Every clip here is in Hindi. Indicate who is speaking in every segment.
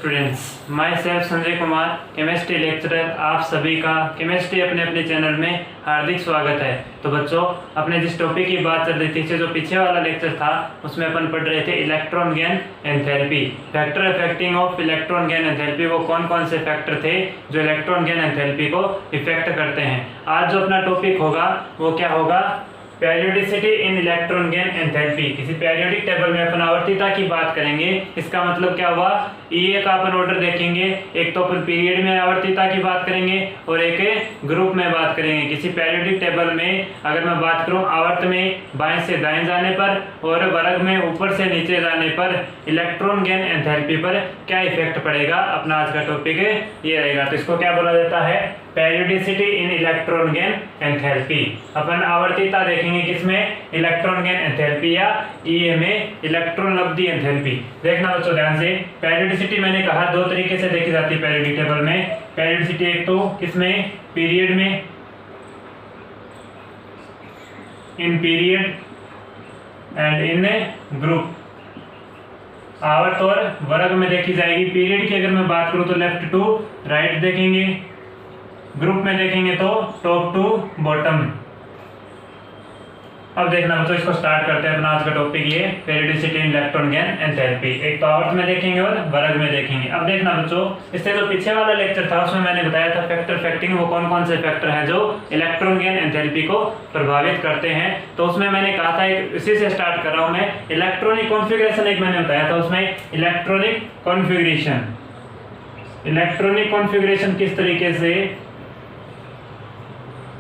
Speaker 1: Students, my self Sanjay Kumar, chemistry lecturer, आप सभी का केमिस्ट्री अपने अपने चैनल में हार्दिक स्वागत है। तो बच्चों, अपने जिस टॉपिक की बात चल रही थी, जो पीछे वाला लेक्चर था उसमें अपन पढ़ रहे थे electron gain enthalpy, factor affecting of electron gain enthalpy. वो कौन कौन से फैक्टर थे जो इलेक्ट्रॉन गेन एंथैल्पी को इफेक्ट करते हैं। आज जो अपना टॉपिक होगा वो क्या होगा, पेरियोडिसिटी इन इलेक्ट्रॉन गेन एंथैल्पी। किसी पेरियोडिक टेबल में अपन आवर्तीता की बात करेंगे। इसका मतलब क्या हुआ, ये का अपन ऑर्डर देखेंगे। एक तो अपन पीरियड में आवर्तीता की बात करेंगे और एक ग्रुप में बात करेंगे। किसी पेरियोडिक टेबल में अगर मैं बात करूं, आवर्त में बाएं से दाएं जाने पर और वर्ग में ऊपर से नीचे जाने पर इलेक्ट्रॉन गेन एंथैल्पी पर क्या इफेक्ट पड़ेगा, अपना आज का टॉपिक ये रहेगा। तो इसको क्या बोला जाता है, पेरियोडिसिटी इन इलेक्ट्रॉन गेन एंथैल्पी। अपन आवर्तीता देखेंगे किसमें, इलेक्ट्रॉन गेन एंथैल्पी या ईए में इलेक्ट्रॉन लब्धि एंथैल्पी। देखना बच्चों ध्यान से, पेरियोडिसिटी मैंने कहा दो तरीके से देखी जाती है पेरियोडिक टेबल में। पेरियोडिसिटी एक तो किसमें, पीरियड में, in period and in group. आवर्त और वर्ग में देखी जाएगी। पीरियड की अगर मैं बात करूं तो लेफ्ट टू राइट देखेंगे, ग्रुप में देखेंगे तो टॉप टू बॉटम। अब देखना बच्चों, इसको स्टार्ट करते हैं। अपना आज का टॉपिक ये पेरियोडिसिटी इन इलेक्ट्रॉन गेन एंथैल्पी। एक तो आवर्त में देखेंगे और वर्ग में देखेंगे। अब देखना बच्चों, इससे जो पीछे वाला लेक्चर था उसमें मैंने बताया था फैक्टर अफेक्टिंग, वो कौन कौन से फैक्टर हैं जो इलेक्ट्रॉन गेन एंथैल्पी को प्रभावित करते हैं। तो उसमें मैंने कहा था, इसी से स्टार्ट कर रहा हूं मैं, इलेक्ट्रॉनिक कॉन्फ़िगरेशन एक मैंने बताया था। उसमें इलेक्ट्रॉनिक कॉन्फ़िगरेशन, इलेक्ट्रॉनिक कॉन्फ़िगरेशन किस तरीके से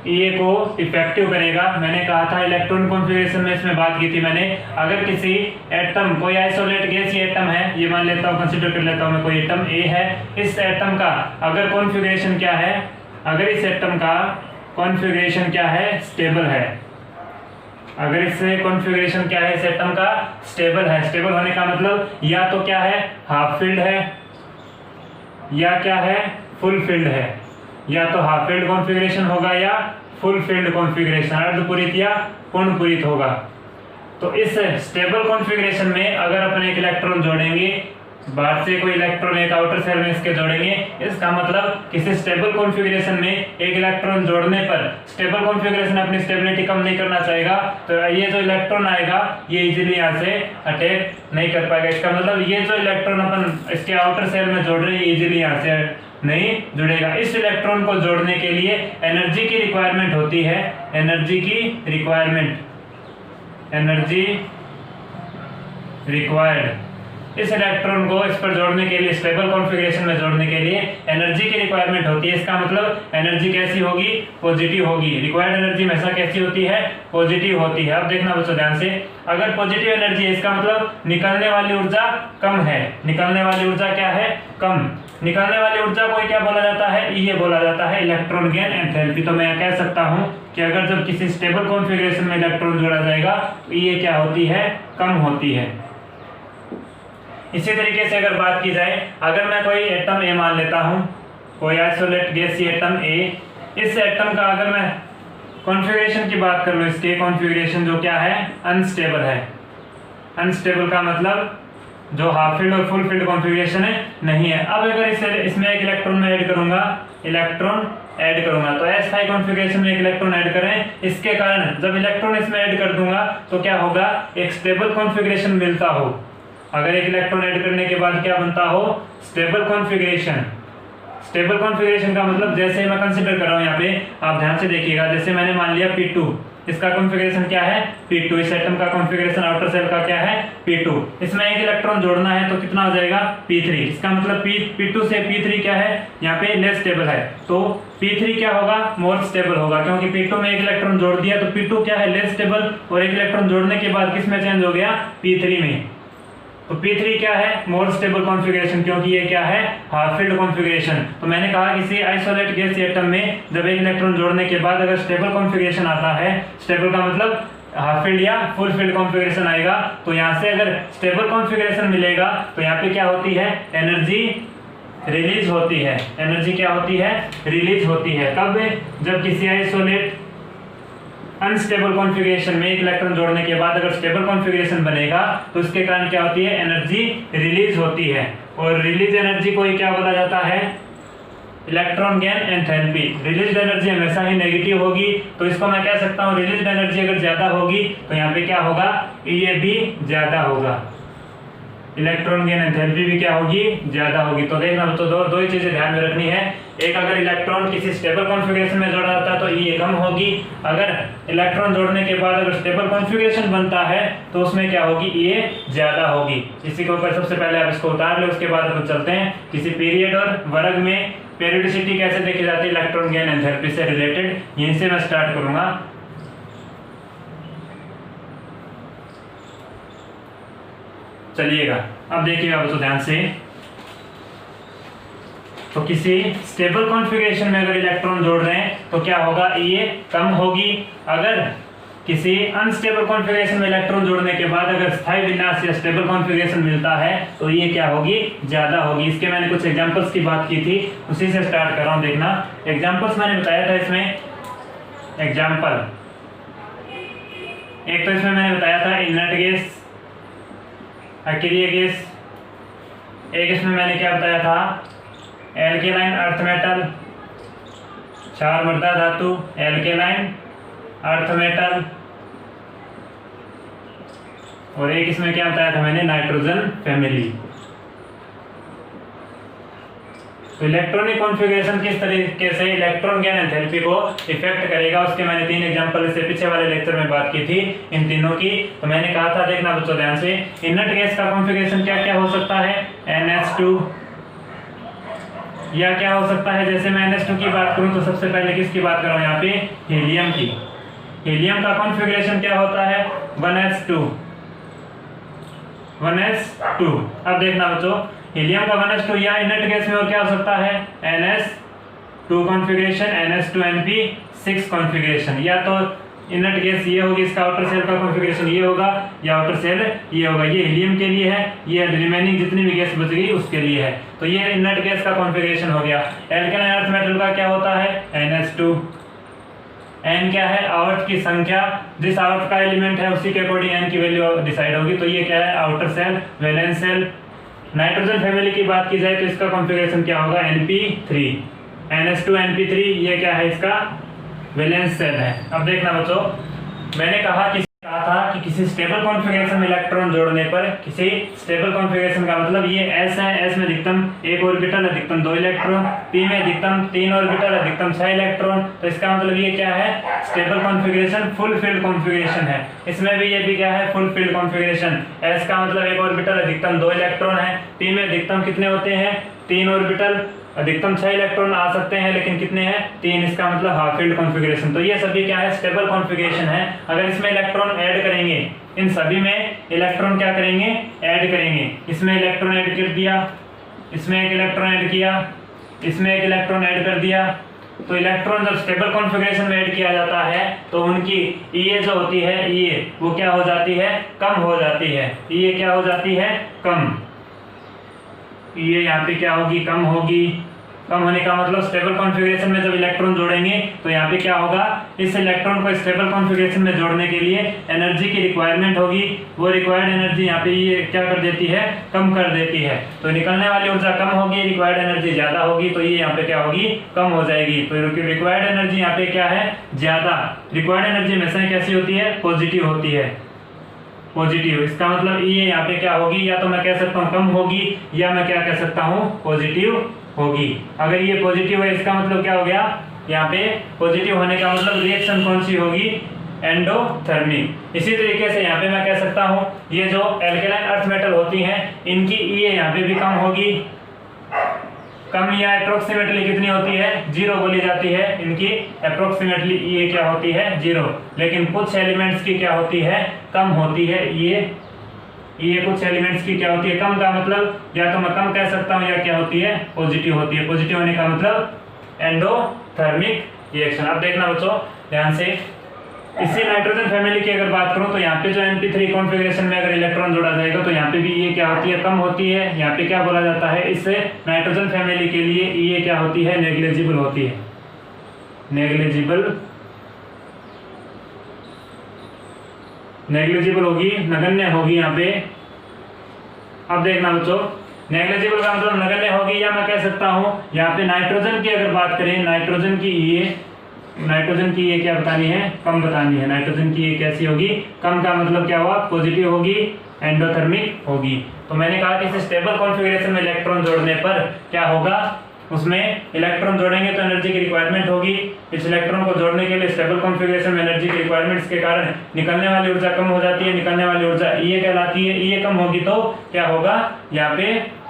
Speaker 1: ये को इफेक्टिव करेगा। मैंने कहा था इलेक्ट्रॉन कॉन्फ़िगरेशन में इसमें बात की थी मैंने, अगर किसी एटम, कोई आइसोलेट गैस एटम है, ये मान लेता हूँ, कंसीडर कर लेता हूँ मैं, कोई एटम ए है। इस एटम का अगर कॉन्फ़िगरेशन क्या है, अगर इस एटम का कॉन्फ़िगरेशन क्या है, स्टेबल है। अगर इससे कॉन्फ़िगरेशन क्या है, इस एटम का स्टेबल है। स्टेबल होने का मतलब या तो क्या है, हाफ फील्ड है, या क्या है, फुल फील्ड है। या तो हाफ फील्ड कॉन्फ़िगरेशन होगा या फुल फील्ड कॉन्फ़िगरेशन, अर्धपूरित या पूर्ण पूरित होगा। तो इस स्टेबल कॉन्फ़िगरेशन में अगर अपन एक इलेक्ट्रॉन जोड़ेंगे, बाहर से कोई इलेक्ट्रॉन एक आउटर सेल में इसके जोड़ेंगे, इसका मतलब किसी स्टेबल कॉन्फ़िगरेशन में एक इलेक्ट्रॉन जोड़ने पर स्टेबल कॉन्फ़िगरेशन अपनी स्टेबिलिटी कम नहीं करना चाहेगा, तो ये जो इलेक्ट्रॉन आएगा ये इजीली यहाँ से अटैक नहीं कर पाएगा। इसका मतलब ये जो इलेक्ट्रॉन अपन इसके आउटर सेल में जोड़ रहे हैं, ये इजीली यहाँ से नहीं जुड़ेगा। इस इलेक्ट्रॉन को जोड़ने के लिए एनर्जी की रिक्वायरमेंट होती है, एनर्जी की रिक्वायरमेंट, एनर्जी रिक्वायर्ड। इस इलेक्ट्रॉन को इस पर जोड़ने के लिए, स्टेबल कॉन्फ़िगरेशन में जोड़ने के लिए एनर्जी की रिक्वायरमेंट होती है। इसका मतलब एनर्जी कैसी होगी, पॉजिटिव होगी। रिक्वायर्ड एनर्जी हमेशा कैसी होती है, पॉजिटिव होती है। अब देखना बच्चों ध्यान से, अगर पॉजिटिव एनर्जी है, इसका मतलब निकलने वाली ऊर्जा कम है। निकलने वाली ऊर्जा क्या है, कम। निकलने वाली ऊर्जा को क्या बोला जाता है, ये बोला जाता है इलेक्ट्रॉन गेन एंथैल्पी। तो मैं कह सकता हूं कि अगर जब किसी स्टेबल कॉन्फ़िगरेशन में इलेक्ट्रॉन जोड़ा जाएगा तो ये क्या होती है, कम होती है। इसी तरीके से अगर बात की जाए, अगर मैं कोई एटम ए मान लेता हूं, कोई आइसोलेट गैसीय एटम ए, इस एटम का अगर मैं कॉन्फ़िगरेशन की बात कर लूं, इसके कॉन्फ़िगरेशन जो क्या है, अनस्टेबल है। अनस्टेबल का मतलब जो हाफ फील्ड और फुल फील्ड कॉन्फ़िगरेशन है, नहीं है। अब अगर इसमें एक इलेक्ट्रॉन में ऐड करूंगा, इलेक्ट्रॉन ऐड करूंगा, तो s5 कॉन्फ़िगरेशन में एक इलेक्ट्रॉन ऐड करें, इसके कारण जब इलेक्ट्रॉन इसमें ऐड कर दूंगा तो क्या होगा, एक स्टेबल कॉन्फ़िगरेशन मिलता हो। अगर एक इलेक्ट्रॉन ऐड करने के बाद क्या बनता हो, स्टेबल कॉन्फ़िगरेशन। स्टेबल कॉन्फ़िगरेशन का मतलब, जैसे मैं कंसीडर कर रहा हूं यहाँ पे, आप ध्यान से देखिएगा, जैसे मैंने मान लिया P2, इसका कॉन्फ़िगरेशन क्या है, P2। इस एटम का कॉन्फ़िगरेशन आउटर सेल का क्या है, P2। इसमें एक इलेक्ट्रॉन जोड़ना है तो कितना हो जाएगा, P3। इसका मतलब P2 से P3 क्या है, यहाँ पे लेस स्टेबल है, तो P3 क्या होगा, मोर स्टेबल होगा। क्योंकि P2 में एक इलेक्ट्रॉन जोड़ दिया तो P2 क्या है, लेस स्टेबल, और एक इलेक्ट्रॉन जोड़ने के बाद किस में चेंज हो गया, P3 में। तो P3 क्या है, मोर स्टेबल कॉन्फ़िगरेशन, क्योंकि ये क्या है, हाफ फील्ड कॉन्फ़िगरेशन। तो मैंने कहा किसी आइसोलेट गैस एटम में जब एक इलेक्ट्रॉन जोड़ने के बाद अगर स्टेबल कॉन्फ़िगरेशन आता है, स्टेबल का मतलब हाफ फील्ड या फुल फील्ड कॉन्फ़िगरेशन आएगा, तो यहाँ से अगर स्टेबल कॉन्फ़िगरेशन मिलेगा तो यहाँ पे क्या होती है, एनर्जी रिलीज होती है। एनर्जी क्या होती है, रिलीज होती है। कब, जब किसी आइसोलेट अनस्टेबल कॉन्फ़िगरेशन में एक इलेक्ट्रॉन जोड़ने के बाद अगर स्टेबल कॉन्फ़िगरेशन बनेगा तो इसके कारण क्या होती है, एनर्जी रिलीज होती है। और रिलीज एनर्जी को ही क्या बोला जाता है, electron gain enthalpy. Release energy हमेशा ही नेगेटिव होगी, तो इसको मैं कह सकता हूँ रिलीज एनर्जी अगर ज्यादा होगी तो यहाँ पे क्या होगा, ये भी ज्यादा होगा, इलेक्ट्रॉन गेन एंथैल्पी भी क्या होगी, ज्यादा होगी। तो देखना तो दो ही चीजें ध्यान में रखनी है, एक अगर इलेक्ट्रॉन किसी स्टेबल कॉन्फ़िगरेशन में जोड़ा जाता है तो ये कम होगी, अगर इलेक्ट्रॉन जोड़ने के बाद अगर स्टेबल कॉन्फ़िगरेशन बनता है तो उसमें क्या होगी, ये ज्यादा होगी। इसी के ऊपर सबसे पहले आप इसको उतार लो, उसके बाद अपन चलते हैं किसी पीरियड और वर्ग में पेरियोडिसिटी कैसे देखी जाती है इलेक्ट्रॉन गेन एंथैल्पी से रिलेटेड, यहीं से मैं स्टार्ट करूंगा। चलिएगा अब देखिएगा बच्चों ध्यान से, तो किसी स्टेबल कॉन्फ़िगरेशन में अगर इलेक्ट्रॉन जोड़ रहे हैं तो क्या होगा, ये कम होगी। अगर किसी अनस्टेबल कॉन्फ़िगरेशन में इलेक्ट्रॉन जोड़ने के बाद अगर स्थायी विन्यास या स्टेबल कॉन्फ़िगरेशन मिलता है तो ये क्या होगी, ज्यादा होगी। इसके मैंने कुछ एग्जांपल्स की बात की थी, उसी से स्टार्ट कर रहा हूं। देखना एग्जांपल्स मैंने बताया था इसमें, एग्जांपल एक तो इसमें मैंने बताया था इनर्ट गैस, अकेरिय गैस, एक इसमें मैंने क्या बताया था, एल्केलाइन अर्थ मेटल, क्षार मृदा धातु, एल्केलाइन अर्थ मेटल, और एक इसमें क्या बताया था मैंने, नाइट्रोजन फैमिली। तो इलेक्ट्रॉनिक कॉन्फ़िगरेशन किस तरीके से इलेक्ट्रॉन गेन एंथैल्पी को इफेक्ट करेगा, उसके मैंने 3 एग्जांपल इससे पीछे वाले लेक्चर में बात की थी इन तीनों की। तो मैंने कहा था, देखना बच्चों ध्यान से, इनर्ट गैस का कॉन्फ़िगरेशन क्या क्या हो सकता है, NH2, या क्या हो सकता है, जैसे मैं NH2 की बात करूं तो सबसे पहले किसकी बात कर रहा हूं यहाँ पे, हीलियम की। हीलियम का कॉन्फ़िगरेशन क्या होता है, 1s2। अब देखना बच्चों, हीलियम का 1s2 या इनर्ट गैस में और क्या हो सकता है, NS2 कॉन्फ़िगरेशन, NH2NP6 कॉन्फ़िगरेशन। या तो इनर्ट गैस ये होगी, इसका आउटर सेल का कॉन्फ़िगरेशन ये होगा, या आउटर सेल ये होगा। ये हीलियम के लिए है, ये रिमेनिंग जितनी भी गैस बच गई उसके लिए है। तो ये इनर्ट गैस का कॉन्फ़िगरेशन हो गया। एल्केलाइन अर्थ मेटल का क्या होता है, NH2। N क्या है, आवर्त की संख्या, जिस आवर्त का एलिमेंट है उसी के अकॉर्डिंग N की वैल्यू डिसाइड होगी। तो ये क्या है, outer shell, valence shell. Nitrogen family की बात की जाए तो इसका कॉन्फ़िगरेशन क्या होगा, NP3, NH2NP3, ये क्या है, इसका वैलेंस सेल है। अब देखना बच्चों, मैंने कहा कि किसी स्टेबल कॉन्फ़िगरेशन में इलेक्ट्रॉन जोड़ने पर, किसी स्टेबल कॉन्फ़िगरेशन का मतलब ये S है, S में अधिकतम 1 ऑर्बिटल, अधिकतम 2 इलेक्ट्रॉन, P में अधिकतम 3 ऑर्बिटल, अधिकतम 6 इलेक्ट्रॉन। तो इसका मतलब ये क्या है, stable configuration, full field configuration है। इसमें भी ये भी क्या है, फुल फील्ड कॉन्फ़िगरेशन। S का मतलब 1 ऑर्बिटल, अधिकतम 2 इलेक्ट्रॉन है। P में अधिकतम कितने होते हैं, 3 ऑर्बिटल, अधिकतम 6 इलेक्ट्रॉन आ सकते हैं, लेकिन कितने हैं, 3। इसका मतलब हाफ फील्ड कॉन्फ़िगरेशन। तो ये सभी क्या है, स्टेबल कॉन्फ़िगरेशन है। अगर इसमें इलेक्ट्रॉन ऐड करेंगे, इन सभी में इलेक्ट्रॉन क्या करेंगे, ऐड करेंगे। इसमें इलेक्ट्रॉन ऐड कर दिया, इसमें एक इलेक्ट्रॉन ऐड किया, इसमें एक इलेक्ट्रॉन ऐड कर दिया। तो इलेक्ट्रॉन जब स्टेबल कॉन्फ़िगरेशन में ऐड किया जाता है तो उनकी ये जो होती है, ये वो क्या हो जाती है, कम हो जाती है। ये क्या हो जाती है, कम। ये यहाँ पे क्या होगी, कम होगी। कम होने का मतलब स्टेबल कॉन्फ़िगरेशन में जब इलेक्ट्रॉन जोड़ेंगे तो यहाँ पे क्या होगा, इस इलेक्ट्रॉन को स्टेबल कॉन्फ़िगरेशन में जोड़ने के लिए एनर्जी की रिक्वायरमेंट होगी। वो रिक्वायर्ड एनर्जी यहाँ पे ये क्या कर देती है, कम कर देती है। तो निकलने वाली ऊर्जा कम होगी, रिक्वायर्ड एनर्जी ज़्यादा होगी, तो ये यहाँ पे क्या होगी, कम हो जाएगी। तो रिक्वायर्ड एनर्जी यहाँ पे क्या है, ज़्यादा। रिक्वायर्ड एनर्जी हमेशा कैसी होती है, पॉजिटिव होती है, पॉजिटिव। इसका मतलब ये यहाँ पे क्या होगी, या तो मैं कह सकता हूँ कम होगी, या मैं क्या कह सकता हूँ, पॉजिटिव होगी। अगर ये पॉजिटिव है इसका मतलब क्या हो गया, यहाँ पे पॉजिटिव होने का मतलब रिएक्शन कौन सी होगी, एंडोथर्मिक। इसी तरीके से यहाँ पे मैं कह सकता हूँ ये जो एल्केलाइन अर्थ मेटल होती हैं इनकी ये यहाँ पे भी कम होगी। कम या अप्रोक्सीमेटली कितनी होती है, 0 बोली जाती है। इनकी अप्रोक्सीमेटली ये क्या होती है, 0। लेकिन कुछ एलिमेंट्स की क्या होती है, कम होती है। ये कुछ एलिमेंट्स की क्या होती है, कम का मतलब या तो मैं कम कह सकता हूँ, या क्या होती है, पॉजिटिव होती है। पॉजिटिव होने का मतलब एंडोथर्मिक रिएक्शन। अब देखना बच्चों ध्यान से, इसी नाइट्रोजन फैमिली की अगर बात करूं तो यहाँ पे जो NP3 कॉन्फ़िगरेशन में अगर इलेक्ट्रॉन जोड़ा जाएगा तो यहाँ पे भी ये क्या होती है, कम होती है। यहाँ पे क्या बोला जाता है, इससे नाइट्रोजन फैमिली के लिए ये क्या होती है, नेग्लिजिबल होती है। नेग्लिजिबल होगी, नगण्य होगी यहाँ पे। अब देखना बच्चों, नेग्लिजिबल का मतलब नगण्य होगी, या मैं कह सकता हूँ यहाँ पे नाइट्रोजन की अगर बात करें, नाइट्रोजन की ये क्या बतानी है, कम बतानी है। नाइट्रोजन की ये कैसी होगी, कम का मतलब क्या हुआ, पॉजिटिव होगी, एंडोथर्मिक होगी। तो मैंने कहा कि इस स्टेबल कॉन्फ़िगरेशन में इलेक्ट्रॉन जोड़ने पर क्या होगा, उसमें इलेक्ट्रॉन जोड़ेंगे तो एनर्जी की रिक्वायरमेंट होगी। इस इलेक्ट्रॉन को जोड़ने के लिए स्टेबल कॉन्फ़िगरेशन में एनर्जी की रिक्वायरमेंट्स के कारण निकलने वाली ऊर्जा कम हो जाती है, निकलने वाली ऊर्जा ये कहलाती है। ये कम होगी तो क्या होगा, यहाँ पे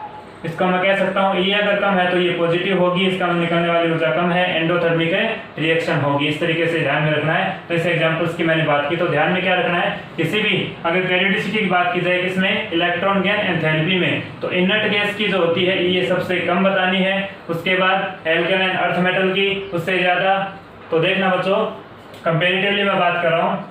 Speaker 1: इसका मैं कह सकता हूँ ये अगर कम है तो ये पॉजिटिव होगी, इसका निकलने वाली ऊर्जा कम है, एंडोथर्मिक रिएक्शन होगी। इस तरीके से ध्यान में रखना है। तो इस एग्जांपल्स की मैंने बात की, तो ध्यान में क्या रखना है, किसी भी अगर पेरियोडिसिटी की बात की जाए किसमें, इलेक्ट्रॉन गेन एंथैल्पी में, तो इनर्ट गैस की जो होती है ये सबसे कम बतानी है। उसके बाद एल्केलाइन अर्थ मेटल की उससे ज्यादा। तो देखना बच्चों, कंपेरेटिवली मैं बात कर रहा हूँ,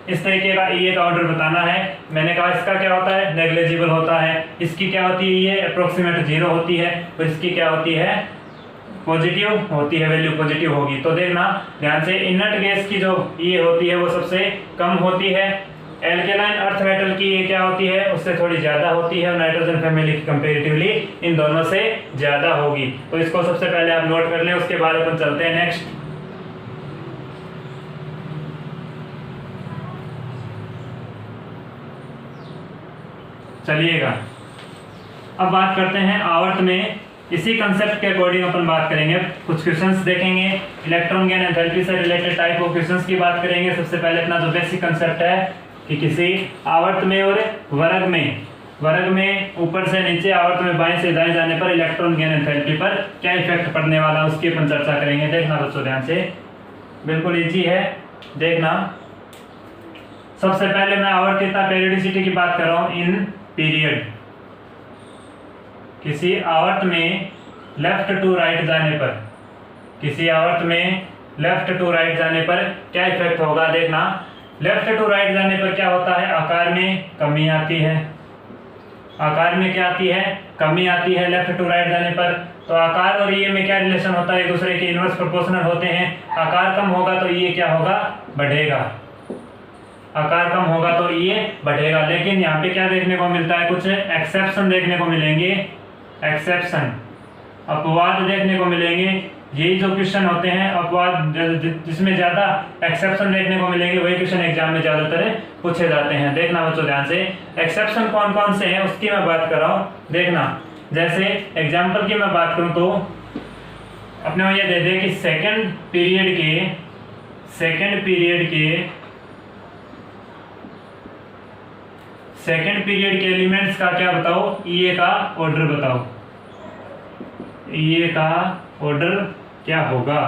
Speaker 1: इस तरीके का ये का ऑर्डर बताना है। मैंने कहा इसका क्या होता है, नेग्लिजिबल होता है। इसकी क्या होती है, ये अप्रोक्सीमेट 0 होती है। तो इसकी क्या होती है, पॉजिटिव होती है, वैल्यू पॉजिटिव होगी। तो देखना ध्यान से, इनर्ट गैस की जो ये होती है वो सबसे कम होती है। एल्केलाइन अर्थ मेटल की ये क्या होती है, उससे थोड़ी ज्यादा होती है। नाइट्रोजन फैमिली की कंपेरेटिवली इन दोनों से ज्यादा होगी। तो इसको सबसे पहले आप नोट कर लें, उसके बाद अपन चलते हैं नेक्स्ट। चलिएगा, अब बात करते हैं आवर्त में। इसी कंसेप्ट के अकॉर्डिंग अपन बात करेंगे, कुछ क्वेश्चंस देखेंगे, इलेक्ट्रॉन गेन एंथैल्पी से रिलेटेड टाइप ऑफ क्वेश्चंस की बात करेंगे। सबसे पहले अपना जो बेसिक कंसेप्ट है कि किसी आवर्त में और वर्ग में ऊपर से नीचे, आवर्त में बाएं से दाएं जाने पर इलेक्ट्रॉन गेन एंथैल्पी पर क्या इफेक्ट पड़ने वाला, उसकी अपन चर्चा करेंगे। देखना बच्चों ध्यान से, बिल्कुल इजी है, देखना। सबसे पहले मैं आवर्तीयता पेरियोडिसिटी की बात कर रहा हूं इन पीरियड। किसी आवर्त में लेफ्ट टू राइट जाने पर, किसी आवर्त में लेफ्ट टू राइट जाने पर क्या इफेक्ट होगा। देखना, लेफ्ट टू राइट जाने पर क्या होता है, आकार में कमी आती है। आकार में क्या आती है, कमी आती है लेफ्ट टू राइट जाने पर। तो आकार और ये में क्या रिलेशन होता है, एक दूसरे के इनवर्स प्रोपोर्शनल होते हैं। आकार कम होगा तो ये क्या होगा, बढ़ेगा। आकार कम होगा तो ये बढ़ेगा। लेकिन यहाँ पे क्या देखने को मिलता है, कुछ एक्सेप्शन देखने को मिलेंगे, एक्सेप्शन, अपवाद देखने को मिलेंगे। यही जो क्वेश्चन होते हैं अपवाद, जिसमें ज्यादा एक्सेप्शन देखने को मिलेंगे, वही क्वेश्चन एग्जाम में ज्यादातर पूछे जाते हैं। देखना बच्चों ध्यान से, एक्सेप्शन कौन कौन से हैं उसकी मैं बात कर रहा हूँ। देखना, जैसे एग्जाम्पल की मैं बात करूँ तो अपने ये दे दे कि सेकेंड पीरियड के एलिमेंट्स का क्या बताओ, ये का ऑर्डर बताओ, ये का ऑर्डर क्या होगा।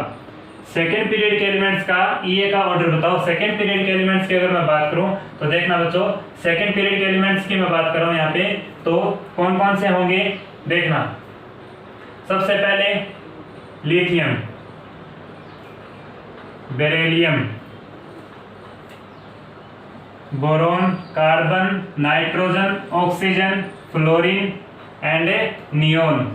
Speaker 1: सेकेंड पीरियड के एलिमेंट्स का ये का ऑर्डर बताओ। सेकेंड पीरियड के एलिमेंट्स की अगर मैं बात करूं तो देखना बच्चों, सेकेंड पीरियड के एलिमेंट्स की मैं बात कर रहा हूं यहाँ पे, तो कौन कौन से होंगे। देखना, सबसे पहले lithium, beryllium, boron, carbon, nitrogen, oxygen, fluorine and neon.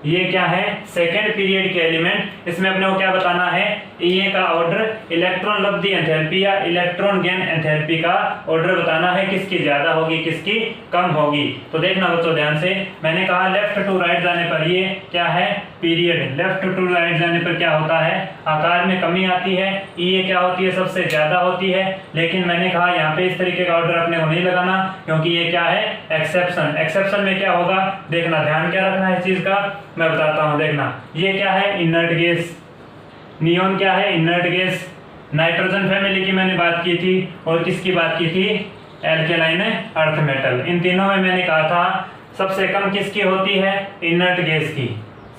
Speaker 1: ये क्या है, सेकेंड पीरियड के एलिमेंट। इसमें अपने को क्या बताना है, ये का ऑर्डर इलेक्ट्रॉन लब्धि एंथैल्पी या इलेक्ट्रॉन गेन एंथैल्पी का ऑर्डर बताना है, किसकी ज्यादा होगी किसकी कम होगी। तो देखना बच्चों ध्यान से, मैंने कहा लेफ्ट टू राइट जाने पर ये क्या है, पीरियड। लेफ्ट टू राइट जाने पर क्या होता है, आकार में कमी आती है, ये क्या होती है, सबसे ज्यादा होती है। लेकिन मैंने कहा यहाँ पे इस तरीके का ऑर्डर अपने को नहीं लगाना, क्योंकि ये क्या है, एक्सेप्शन। एक्सेप्शन में क्या होगा, देखना, ध्यान क्या रखना है इस चीज का, मैं बताता हूं। देखना, ये क्या है, इनर्ट गैस। नियोन क्या है, इनर्ट गैस। नाइट्रोजन फैमिली की मैंने बात की थी, और किसकी बात की थी, एल्केलाइन अर्थ मेटल। इन तीनों में मैंने कहा था सबसे कम किसकी होती है, इनर्ट गैस की।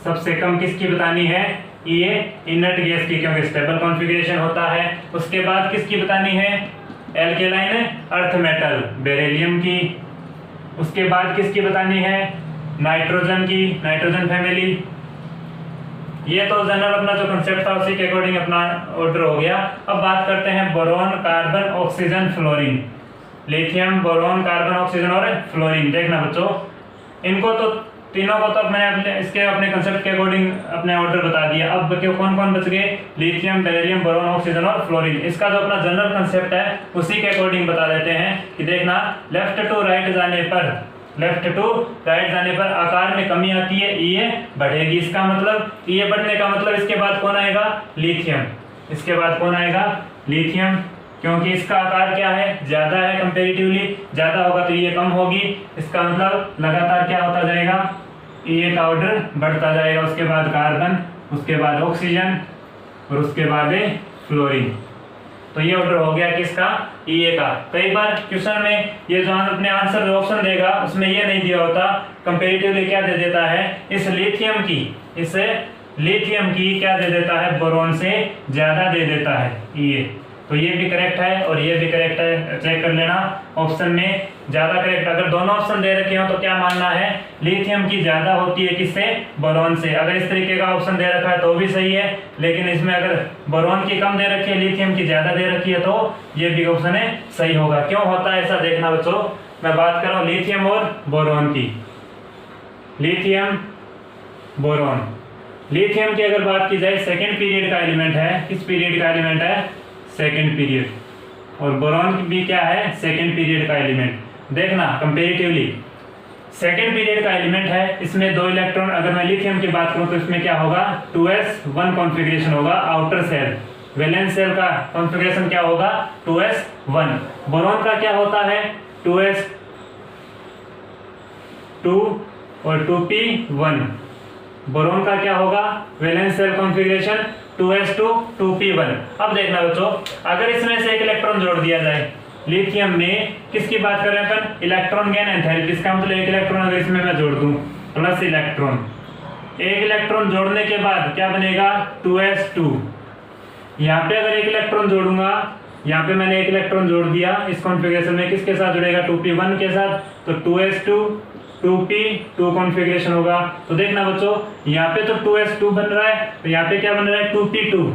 Speaker 1: सबसे कम किसकी बतानी है, ये इनर्ट गैस की, क्योंकि स्टेबल कॉन्फ़िगरेशन होता है। उसके बाद किसकी बतानी है, एल्केलाइन अर्थ मेटल, बेरिलियम की। उसके बाद किसकी बतानी है, नाइट्रोजन की, नाइट्रोजन फैमिली। ये तो जनरल अपना जो कंसेप्ट था उसी के अकॉर्डिंग अपना ऑर्डर हो गया। अब बात करते हैं boron, carbon, oxygen, fluorine. Lithium, boron, carbon, oxygen और फ्लोरीन। देखना बच्चों, इनको तो तीनों को तो मैंने अपने कंसेप्ट के अकॉर्डिंग अपने ऑर्डर बता दिया। अब बच्चों कौन कौन बच गए, लिथियम, बेरिलियम, बोरॉन, ऑक्सीजन और फ्लोरीन। इसका जो अपना जनरल कंसेप्ट है उसी के अकॉर्डिंग बता देते हैं कि देखना, लेफ्ट टू राइट जाने पर, लेफ्ट टू राइट जाने पर आकार में कमी आती है, ये बढ़ेगी। इसका मतलब ये बढ़ने का मतलब इसके बाद कौन आएगा, लिथियम। इसके बाद कौन आएगा, लिथियम, क्योंकि इसका आकार क्या है, ज्यादा है कंपेरेटिवली, ज्यादा होगा तो ये कम होगी। इसका मतलब लगातार क्या होता जाएगा, ये का ऑर्डर बढ़ता जाएगा। उसके बाद कार्बन, उसके बाद ऑक्सीजन और उसके बाद फ्लोरीन। तो ये ऑर्डर हो गया किसका, ये का। कई बार क्वेश्चन में ये जो अपने आंसर जो ऑप्शन देगा उसमें ये नहीं दिया होता, कंपेरेटिवली क्या दे देता है, इस लिथियम की क्या दे देता है, बोरॉन से ज्यादा दे देता है ये। तो ये भी करेक्ट है और ये भी करेक्ट है, चेक कर लेना ऑप्शन में ज्यादा करेक्ट। अगर दोनों ऑप्शन दे रखे हो तो क्या मानना है, लिथियम की ज्यादा होती है किससे, बोरॉन से। अगर इस तरीके का ऑप्शन दे रखा है तो भी सही है, लेकिन इसमें अगर बोरॉन की कम दे रखी है, लिथियम की ज्यादा दे रखी है, तो ये भी ऑप्शन है सही होगा। क्यों होता है ऐसा देखना बच्चों, मैं बात कर रहा हूँ लिथियम और बोरॉन की। लिथियम बोरॉन, लिथियम की अगर बात की जाए सेकेंड पीरियड का एलिमेंट है। किस पीरियड का एलिमेंट है, सेकेंड पीरियड। और बोरॉन भी क्या है, सेकेंड पीरियड का एलिमेंट। देखना कंपेरेटिवली सेकेंड पीरियड का एलिमेंट है, इसमें 2 इलेक्ट्रॉन। अगर मैं लिथियम की बात करूं तो इसमें क्या होगा, 2s1 कॉन्फ़िगरेशन होगा आउटर सेल। वैलेंस सेल का कॉन्फ़िगरेशन क्या होगा, 2s1। बोरॉन का क्या होता है, 2s2 और 2p1। बोरॉन का क्या होगा, valence shell configuration 2s2 2p1। अब देखना बच्चों, अगर इसमें से एक इलेक्ट्रॉन जोड़ दिया जाए लिथियम में, किसकी बात कर रहे हैं अपन, इलेक्ट्रॉन गेन एंथैल्पी। इसका मतलब एक इलेक्ट्रॉन अगर इसमें मैं जोड़ दूं प्लस इलेक्ट्रॉन, एक इलेक्ट्रॉन जोड़ने के बाद क्या बनेगा, 2s2। यहाँ पे अगर एक इलेक्ट्रॉन जोड़ूंगा, यहाँ पे मैंने एक इलेक्ट्रॉन जोड़ दिया इस कॉन्फ़िगरेशन में, किसके साथ जुड़ेगा, 2p1 के साथ, तो 2s2 2p2 कॉन्फ़िगरेशन होगा। तो देखना बच्चों, यहाँ पे तो 2s2 बन रहा है, तो यहाँ पे क्या बन रहा है, 2p2।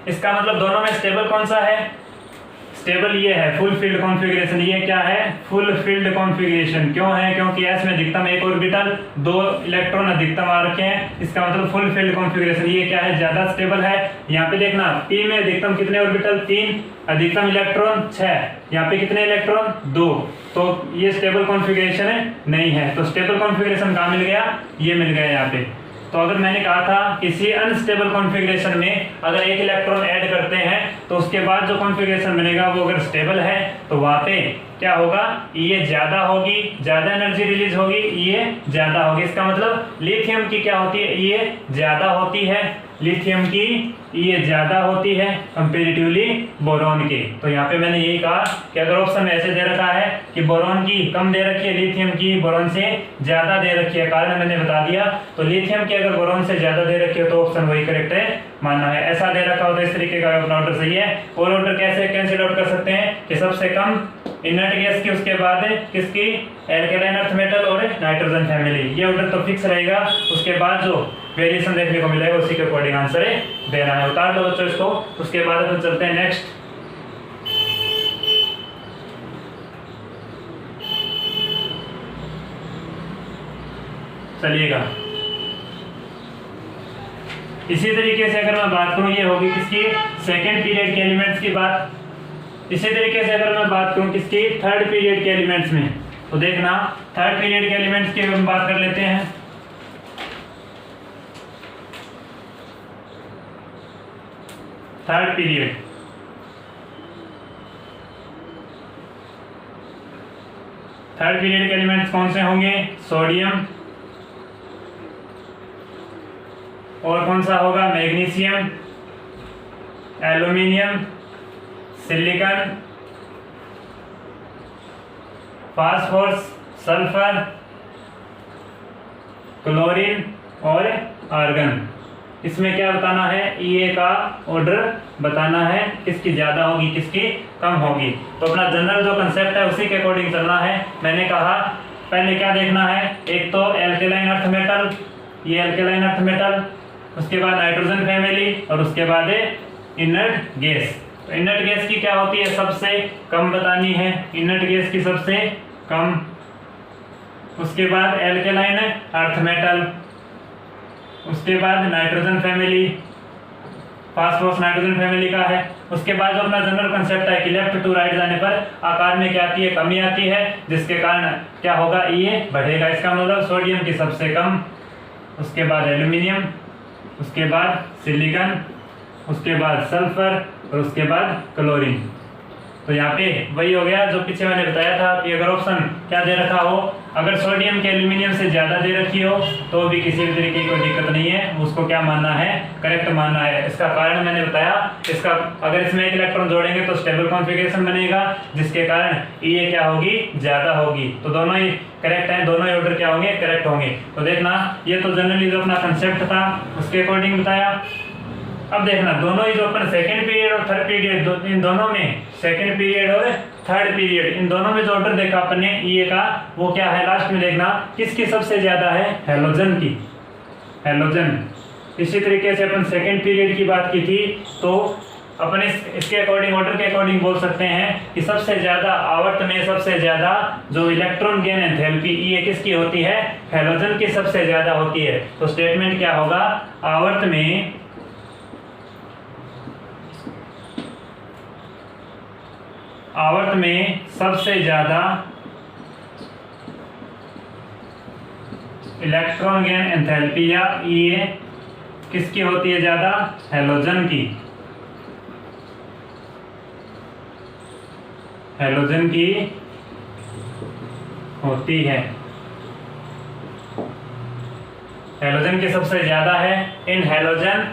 Speaker 1: इसका मतलब दोनों में स्टेबल कौन सा है, स्टेबल ये है, फुल फील्ड कॉन्फ़िगरेशन। ये क्या है, फुल फील्ड कॉन्फ़िगरेशन। क्यों है, क्योंकि s में अधिकतम एक ऑर्बिटल, 2 इलेक्ट्रॉन अधिकतम आ रखे हैं, इसका मतलब फुल फील्ड कॉन्फ़िगरेशन। ये क्या है, ज्यादा स्टेबल है। यहाँ पे देखना p में अधिकतम कितने ऑर्बिटल, 3, अधिकतम इलेक्ट्रॉन 6, यहाँ पे कितने इलेक्ट्रॉन, 2। तो ये स्टेबल कॉन्फ़िगरेशन है, नहीं है। तो स्टेबल कॉन्फ़िगरेशन कहाँ मिल गया, ये मिल गया यहाँ पे। तो अगर मैंने कहा था किसी अनस्टेबल कॉन्फ़िगरेशन में अगर एक इलेक्ट्रॉन ऐड करते हैं तो उसके बाद जो कॉन्फ़िगरेशन बनेगा वो अगर स्टेबल है तो वहाँ पे क्या होगा, ये ज्यादा होगी, ज्यादा एनर्जी रिलीज होगी, ये ज्यादा होगी। इसका मतलब लिथियम की क्या होती है, ये ज्यादा होती है, लिथियम की ये ज्यादा होती है कंपेरेटिवली बोरॉन के। तो यहाँ पे मैंने यही कहा कि अगर ऑप्शन में ऐसे दे रखा है कि बोरॉन की कम दे रखी है, लिथियम की बोरॉन से ज्यादा दे रखी है, कारण मैंने बता दिया। तो लिथियम की अगर बोरॉन से ज्यादा दे रखी है तो ऑप्शन वही करेक्ट है मानना है। ऐसा दे रखा हो तो इस तरीके का अपना ऑर्डर सही है। और ऑर्डर कैसे कैंसिल आउट कर सकते हैं कि सबसे कम इनर्ट गैस की, उसके बाद किसकी, एल्केलाइन अर्थ मेटल और नाइट्रोजन फैमिली, ये ऑर्डर तो फिक्स रहेगा। उसके बाद जो वेरिएशन देखने को मिलेगा उसी के अकॉर्डिंग आंसर देना है। उतार दो बच्चों इसको। उसके बाद अपन चलते हैं नेक्स्ट। चलिएगा इसी तरीके से अगर मैं बात करूं, ये होगी किसकी, सेकेंड पीरियड के एलिमेंट्स की बात। इसी तरीके से अगर मैं बात करूं किसकी, थर्ड पीरियड के एलिमेंट्स में, तो देखना थर्ड पीरियड के एलिमेंट्स की हम बात कर लेते हैं। थर्ड पीरियड, थर्ड पीरियड के एलिमेंट्स कौन से होंगे, सोडियम, और कौन सा होगा, magnesium, aluminium, silicon, phosphorus, sulphur, chlorine और आर्गन। इसमें क्या बताना है, ये का ऑर्डर बताना है, किसकी ज्यादा होगी किसकी कम होगी। तो अपना जनरल जो कंसेप्ट है उसी के अकॉर्डिंग चलना है। मैंने कहा पहले क्या देखना है, एक तो एल्केलाइन अर्थ मेटल, ये एल्केलाइन अर्थ मेटल, उसके बाद नाइट्रोजन फैमिली और उसके बाद इनर्ट गैस। तो इनर्ट गैस की क्या होती है, सबसे कम बतानी है, इनर्ट गैस की सबसे कम। उसके बाद एल्केलाइन अर्थ मेटल, उसके बाद nitrogen family, phosphorus nitrogen family का है। उसके बाद जो अपना जनरल कंसेप्ट है कि लेफ्ट टू राइट जाने पर आकार में क्या आती है, कमी आती है, जिसके कारण क्या होगा, ये बढ़ेगा। इसका मतलब सोडियम की सबसे कम, उसके बाद एल्यूमिनियम, उसके बाद सिलिकॉन, उसके बाद सल्फर और उसके बाद क्लोरीन। तो यहाँ पे वही हो गया जो पीछे मैंने बताया था कि अगर ऑप्शन क्या दे रखा हो, अगर सोडियम के एल्यूमिनियम से ज़्यादा दे रखी हो तो भी किसी भी तरीके की कोई दिक्कत नहीं है, उसको क्या मानना है, करेक्ट मानना है। इसका कारण मैंने बताया, इसका अगर इसमें एक इलेक्ट्रॉन जोड़ेंगे तो स्टेबल कॉन्फ़िगरेशन बनेगा, जिसके कारण ये क्या होगी, ज़्यादा होगी। तो दोनों ही करेक्ट हैं, दोनों ही ऑर्डर क्या होंगे, करेक्ट होंगे। तो देखना, ये तो जनरली जो अपना कंसेप्ट था उसके अकॉर्डिंग बताया। अब देखना, दोनों ही जो अपन सेकंड पीरियड और थर्ड पीरियड, इन दोनों में सेकंड पीरियड और थर्ड पीरियड, इन दोनों में जो ऑर्डर देखा अपन ने ये का, वो क्या है, लास्ट में देखना किसकी सबसे ज्यादा है, हैलोजन की, हैलोजन। इसी तरीके से अपन सेकंड पीरियड की बात की थी, तो अपन इसके अकॉर्डिंग, ऑर्डर के अकॉर्डिंग बोल सकते हैं कि सबसे ज्यादा आवर्त में सबसे ज्यादा जो इलेक्ट्रॉन गेन एंथैल्पी ये किसकी होती है, हैलोजन की सबसे ज्यादा होती है। तो स्टेटमेंट क्या होगा, आवर्त में सबसे ज्यादा इलेक्ट्रॉन गेन एंथैल्पी या ये किसकी होती है ज्यादा, हैलोजन की, हैलोजन की होती है, हैलोजन की सबसे ज्यादा है। इन हैलोजन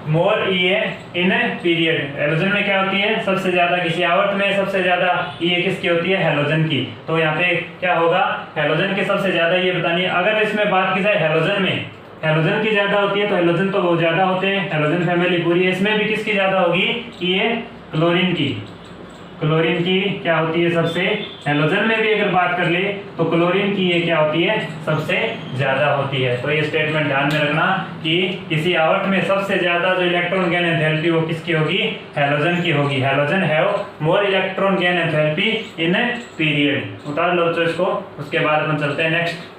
Speaker 1: मोर ये इन पीरियड, हैलोजन में क्या होती है, सबसे ज्यादा, किसी आवर्त में सबसे ज्यादा ये किसकी होती है, हैलोजन की। तो यहाँ पे क्या होगा, हैलोजन की सबसे ज्यादा ये बतानी है। अगर इसमें बात की जाए हैलोजन में, हैलोजन की ज्यादा होती है तो हैलोजन तो बहुत ज्यादा होते हैं, हैलोजन फैमिली पूरी है। इसमें भी किसकी ज्यादा होगी, ये क्लोरीन की, क्लोरीन की क्या होती है सबसे, हैलोजन में भी अगर बात कर ले तो क्लोरीन की ये क्या होती है, सबसे ज्यादा होती है। तो ये स्टेटमेंट ध्यान में रखना कि किसी आवर्त में सबसे ज्यादा जो इलेक्ट्रॉन गेन एंथैल्पी वो किसकी होगी, हैलोजन की होगी। Halogen have more electron gain enthalpy in period. उतार लो तो इसको, उसके बाद अपन चलते हैं नेक्स्ट।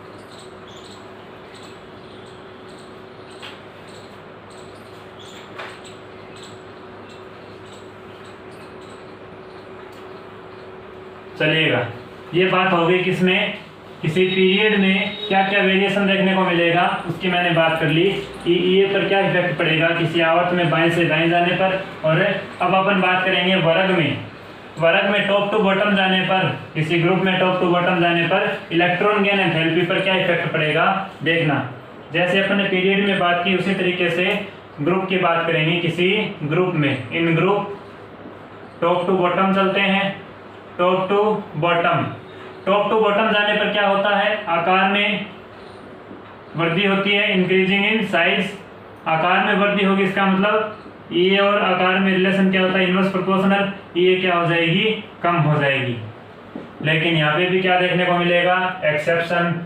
Speaker 1: चलिएगा, ये बात हो गई किसमें, किसी पीरियड में क्या क्या वेरिएशन देखने को मिलेगा उसकी मैंने बात कर ली कि ये पर क्या इफेक्ट पड़ेगा किसी आवर्त में बाएं से दाएं जाने पर। और अब अपन बात करेंगे वर्ग में, वर्ग में टॉप टू बॉटम जाने पर, किसी ग्रुप में टॉप टू बॉटम जाने पर इलेक्ट्रॉन गेन एंथैल्पी पर क्या इफेक्ट पड़ेगा। देखना, जैसे अपन ने पीरियड में बात की उसी तरीके से ग्रुप की बात करेंगे। किसी ग्रुप में, इन ग्रुप टॉप टू बॉटम चलते हैं, top to bottom, top to bottom जाने पर क्या होता है, आकार में वृद्धि होती है, इंक्रीजिंग इन साइज, आकार में वृद्धि होगी। इसका मतलब ये और आकार में रिलेशन क्या होता है, इनवर्स प्रोपोर्शनल, ये क्या हो जाएगी, कम हो जाएगी। लेकिन यहाँ पे भी क्या देखने को मिलेगा, एक्सेप्शन।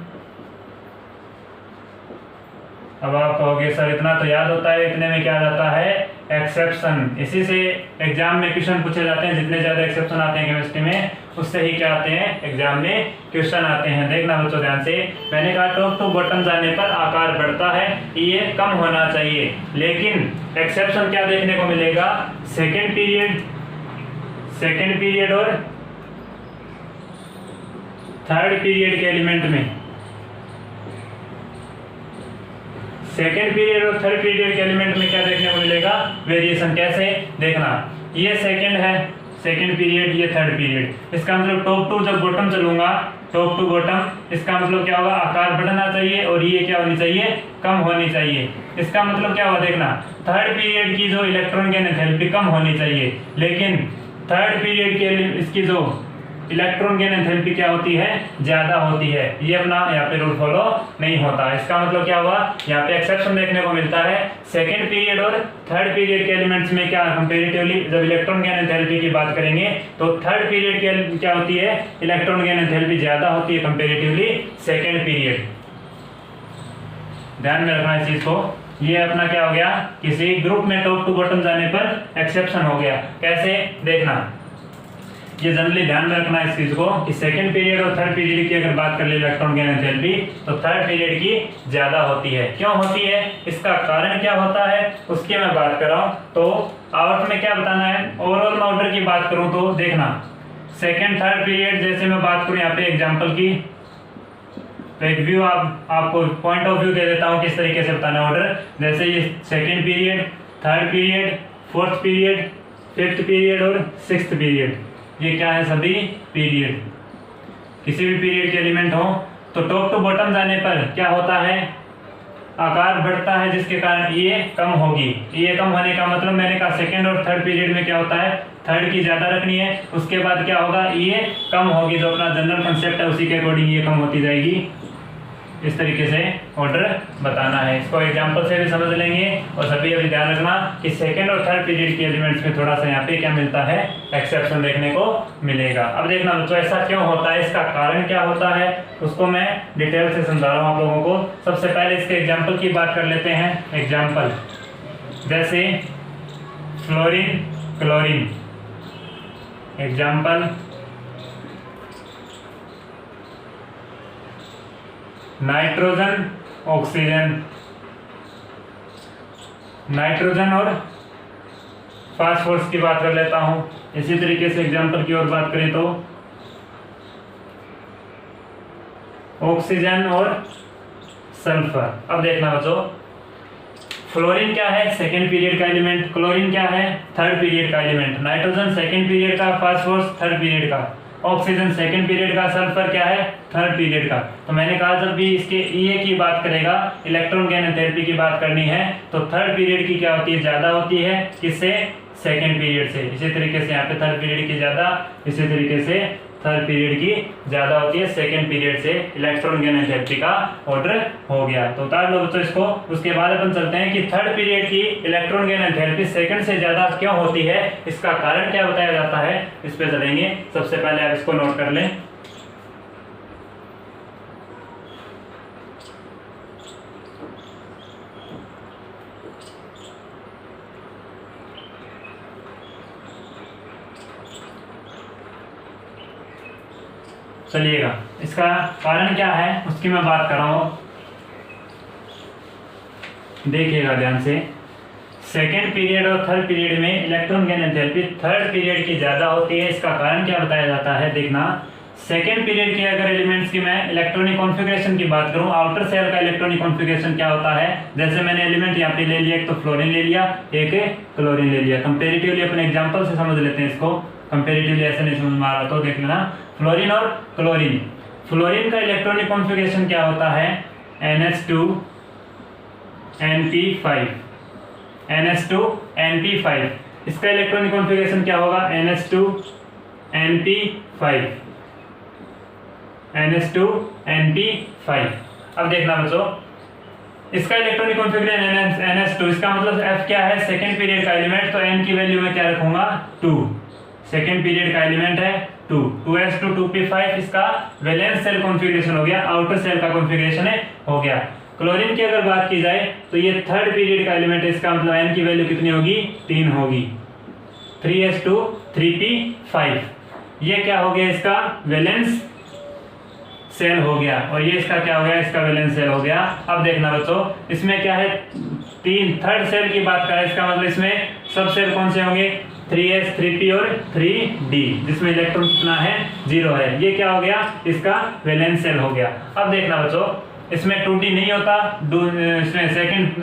Speaker 1: अब आप कहोगे सर इतना तो याद होता है, इतने में क्या जाता है, एक्सेप्शन। इसी से एग्जाम में क्वेश्चन पूछे जाते हैं, जितने ज्यादा एक्सेप्शन आते हैं केमिस्ट्री में उससे ही क्या आते हैं, एग्जाम में क्वेश्चन आते हैं। देखना बच्चों ध्यान से, मैंने कहा टॉप टू बॉटम जाने पर आकार बढ़ता है, ये कम होना चाहिए। लेकिन एक्सेप्शन क्या देखने को मिलेगा, सेकेंड पीरियड और थर्ड पीरियड के एलिमेंट में, सेकेंड पीरियड और थर्ड पीरियड के एलिमेंट में क्या देखने को मिलेगा, वेरिएशन। कैसे देखना, ये सेकेंड है, सेकेंड पीरियड, ये थर्ड पीरियड। इसका मतलब टॉप टू जब बॉटम चलूंगा, टॉप टू बॉटम, इसका मतलब क्या होगा, आकार बढ़ना चाहिए और ये क्या होनी चाहिए, कम होनी चाहिए। इसका मतलब क्या हुआ, देखना थर्ड पीरियड की जो इलेक्ट्रॉन गेन एंथैल्पी कम होनी चाहिए, लेकिन थर्ड पीरियड के इसकी जो इलेक्ट्रॉन गेन एंथैल्पी क्या होती है, ज्यादा होती है। ये अपना यहाँ पे रूल फॉलो नहीं होता। इसका मतलब क्या हुआ, यहाँ पे एक्सेप्शन देखने को मिलता है। सेकेंड पीरियड और थर्ड पीरियड के एलिमेंट्स में क्या कंपैरेटिवली जब इलेक्ट्रॉन गेन एंथैल्पी की बात करेंगे तो थर्ड पीरियड की क्या होती है, इलेक्ट्रॉन गेन एंथैल्पी ज्यादा होती है कंपैरेटिवली सेकेंड पीरियड। ध्यान में रखना इस चीज को। ये अपना क्या हो गया, किसी ग्रुप में टॉप टू बॉटम जाने पर एक्सेप्शन हो गया। कैसे देखना, ये जनरली ध्यान में रखना इस चीज को कि सेकंड पीरियड और थर्ड पीरियड की अगर बात कर ले इलेक्ट्रॉन गेन एंथैल्पी तो थर्ड पीरियड की ज्यादा होती है। क्यों होती है, इसका कारण क्या होता है उसकी मैं बात कर रहा हूं। तो आवर्त में क्या बताना है, ओवरऑल मैं ऑर्डर की बात करूं तो देखना सेकंड थर्ड पीरियड, जैसे मैं बात करूं यहाँ पे एग्जांपल की, तो एक व्यू आपको पॉइंट ऑफ व्यू दे देता हूं किस तरीके से बताना ऑर्डर। जैसे ये second period, third period, fourth period, fifth period और सिक्स्थ पीरियड, ये क्या है सभी पीरियड। किसी भी पीरियड के एलिमेंट हो तो टॉप टू बॉटम जाने पर क्या होता है, आकार बढ़ता है जिसके कारण ये कम होगी। ये कम होने का मतलब मैंने कहा सेकंड और थर्ड पीरियड में क्या होता है, थर्ड की ज्यादा रखनी है, उसके बाद क्या होगा ये कम होगी। जो अपना जनरल कंसेप्ट है उसी के अकॉर्डिंग ये कम होती जाएगी। इस तरीके से ऑर्डर बताना है। इसको एग्जांपल से भी समझ लेंगे और सभी अभी ध्यान रखना कि सेकंड और थर्ड पीरियड के एलिमेंट्स में थोड़ा सा यहाँ पे क्या मिलता है, एक्सेप्शन देखने को मिलेगा। अब देखना बच्चों ऐसा क्यों होता है, इसका कारण क्या होता है उसको मैं डिटेल से समझा रहा हूँ आप लोगों को। सबसे पहले इसके एग्जाम्पल की बात कर लेते हैं। एग्जाम्पल जैसे fluorine chlorine, example nitrogen oxygen, nitrogen और फास्फोरस की बात कर लेता हूं। इसी तरीके से एग्जांपल की ओर बात करें तो ऑक्सीजन और सल्फर। अब देखना बच्चों, फ्लोरीन क्या है, सेकेंड पीरियड का एलिमेंट, क्लोरीन क्या है, थर्ड पीरियड का एलिमेंट, नाइट्रोजन सेकेंड पीरियड का, फास्फोरस थर्ड पीरियड का, ऑक्सीजन सेकंड पीरियड का, सल्फर क्या है थर्ड पीरियड का। तो मैंने कहा जब भी इसके ईए की बात करेगा, इलेक्ट्रॉन गेन एंथैल्पी की बात करनी है तो थर्ड पीरियड की क्या होती है, ज्यादा होती है, किससे, सेकंड पीरियड से। इसी तरीके से यहाँ पे थर्ड पीरियड की ज्यादा, इसी तरीके से थर्ड पीरियड की ज्यादा होती है सेकंड पीरियड से। इलेक्ट्रॉन गेन एंथैल्पी का ऑर्डर हो गया तो उतार लो बच्चों इसको। उसके बाद अपन चलते हैं कि थर्ड पीरियड की इलेक्ट्रॉन गेन एंथैल्पी सेकंड से ज्यादा क्यों होती है, इसका कारण क्या बताया जाता है, इस पे चलेंगे। सबसे पहले आप इसको नोट कर लें। चलिएगा, इसका कारण क्या है उसकी मैं बात कर रहा हूं, देखिएगा ध्यान से। सेकेंड पीरियड और थर्ड पीरियड में electron gain enthalpy third period की ज्यादा होती है। इसका कारण क्या बताया जाता है, देखना सेकेंड पीरियड के अगर एलिमेंट्स की मैं इलेक्ट्रॉनिक कॉन्फ़िगरेशन की बात करूं, आउटर सेल का इलेक्ट्रॉनिक कॉन्फ़िगरेशन क्या होता है, जैसे मैंने एलिमेंट यहाँ पे ले लिया, एक तो फ्लोरीन ले लिया, एक क्लोरीन ले लिया। कंपेरेटिवली अपने एग्जांपल से समझ लेते हैं इसको, कंपेरेटिवली ऐसे नहीं समझ में आ रहा तो देख लेना। फ्लोरीन और क्लोरीन, फ्लोरीन का इलेक्ट्रॉनिक कॉन्फ़िगरेशन क्या होता है, NH2 NP5, NH2 NP5। इसका इलेक्ट्रॉनिक कॉन्फ़िगरेशन क्या होगा, NH2 NP5, NH2 NP5। अब देखना बच्चों, इसका इलेक्ट्रॉनिक कॉन्फ़िगरेशन NH2, इसका मतलब F क्या है, सेकंड पीरियड का एलिमेंट, तो N की वैल्यू में क्या रखूंगा 2, सेकंड पीरियड का एलिमेंट है 2, 2s2 2p5। इसका वैलेंस सेल कॉन्फ़िगरेशन हो गया, आउटर सेल का कॉन्फ़िगरेशन हो गया। क्लोरीन की अगर बात की जाए तो ये थर्ड पीरियड का एलिमेंट है, इसका मतलब N की वैल्यू कितनी होगी, 3 होगी, 3s2 3p5। ये क्या हो गया, इसका वैलेंस सेल हो गया, और ये इसका क्या हो गया, इसका वैलेंस सेल हो गया। अब देखना बच्चों, इसमें क्या है, 3 थर्ड सेल की बात करें, इसका मतलब इसमें सब सेल कौन से होंगे, 3s 3p और 3d, जिसमें इलेक्ट्रॉन कितना है 0 है। ये क्या हो गया, इसका वैलेंस सेल हो गया। अब देखना बच्चों, इसमें 2d नहीं होता, इसमें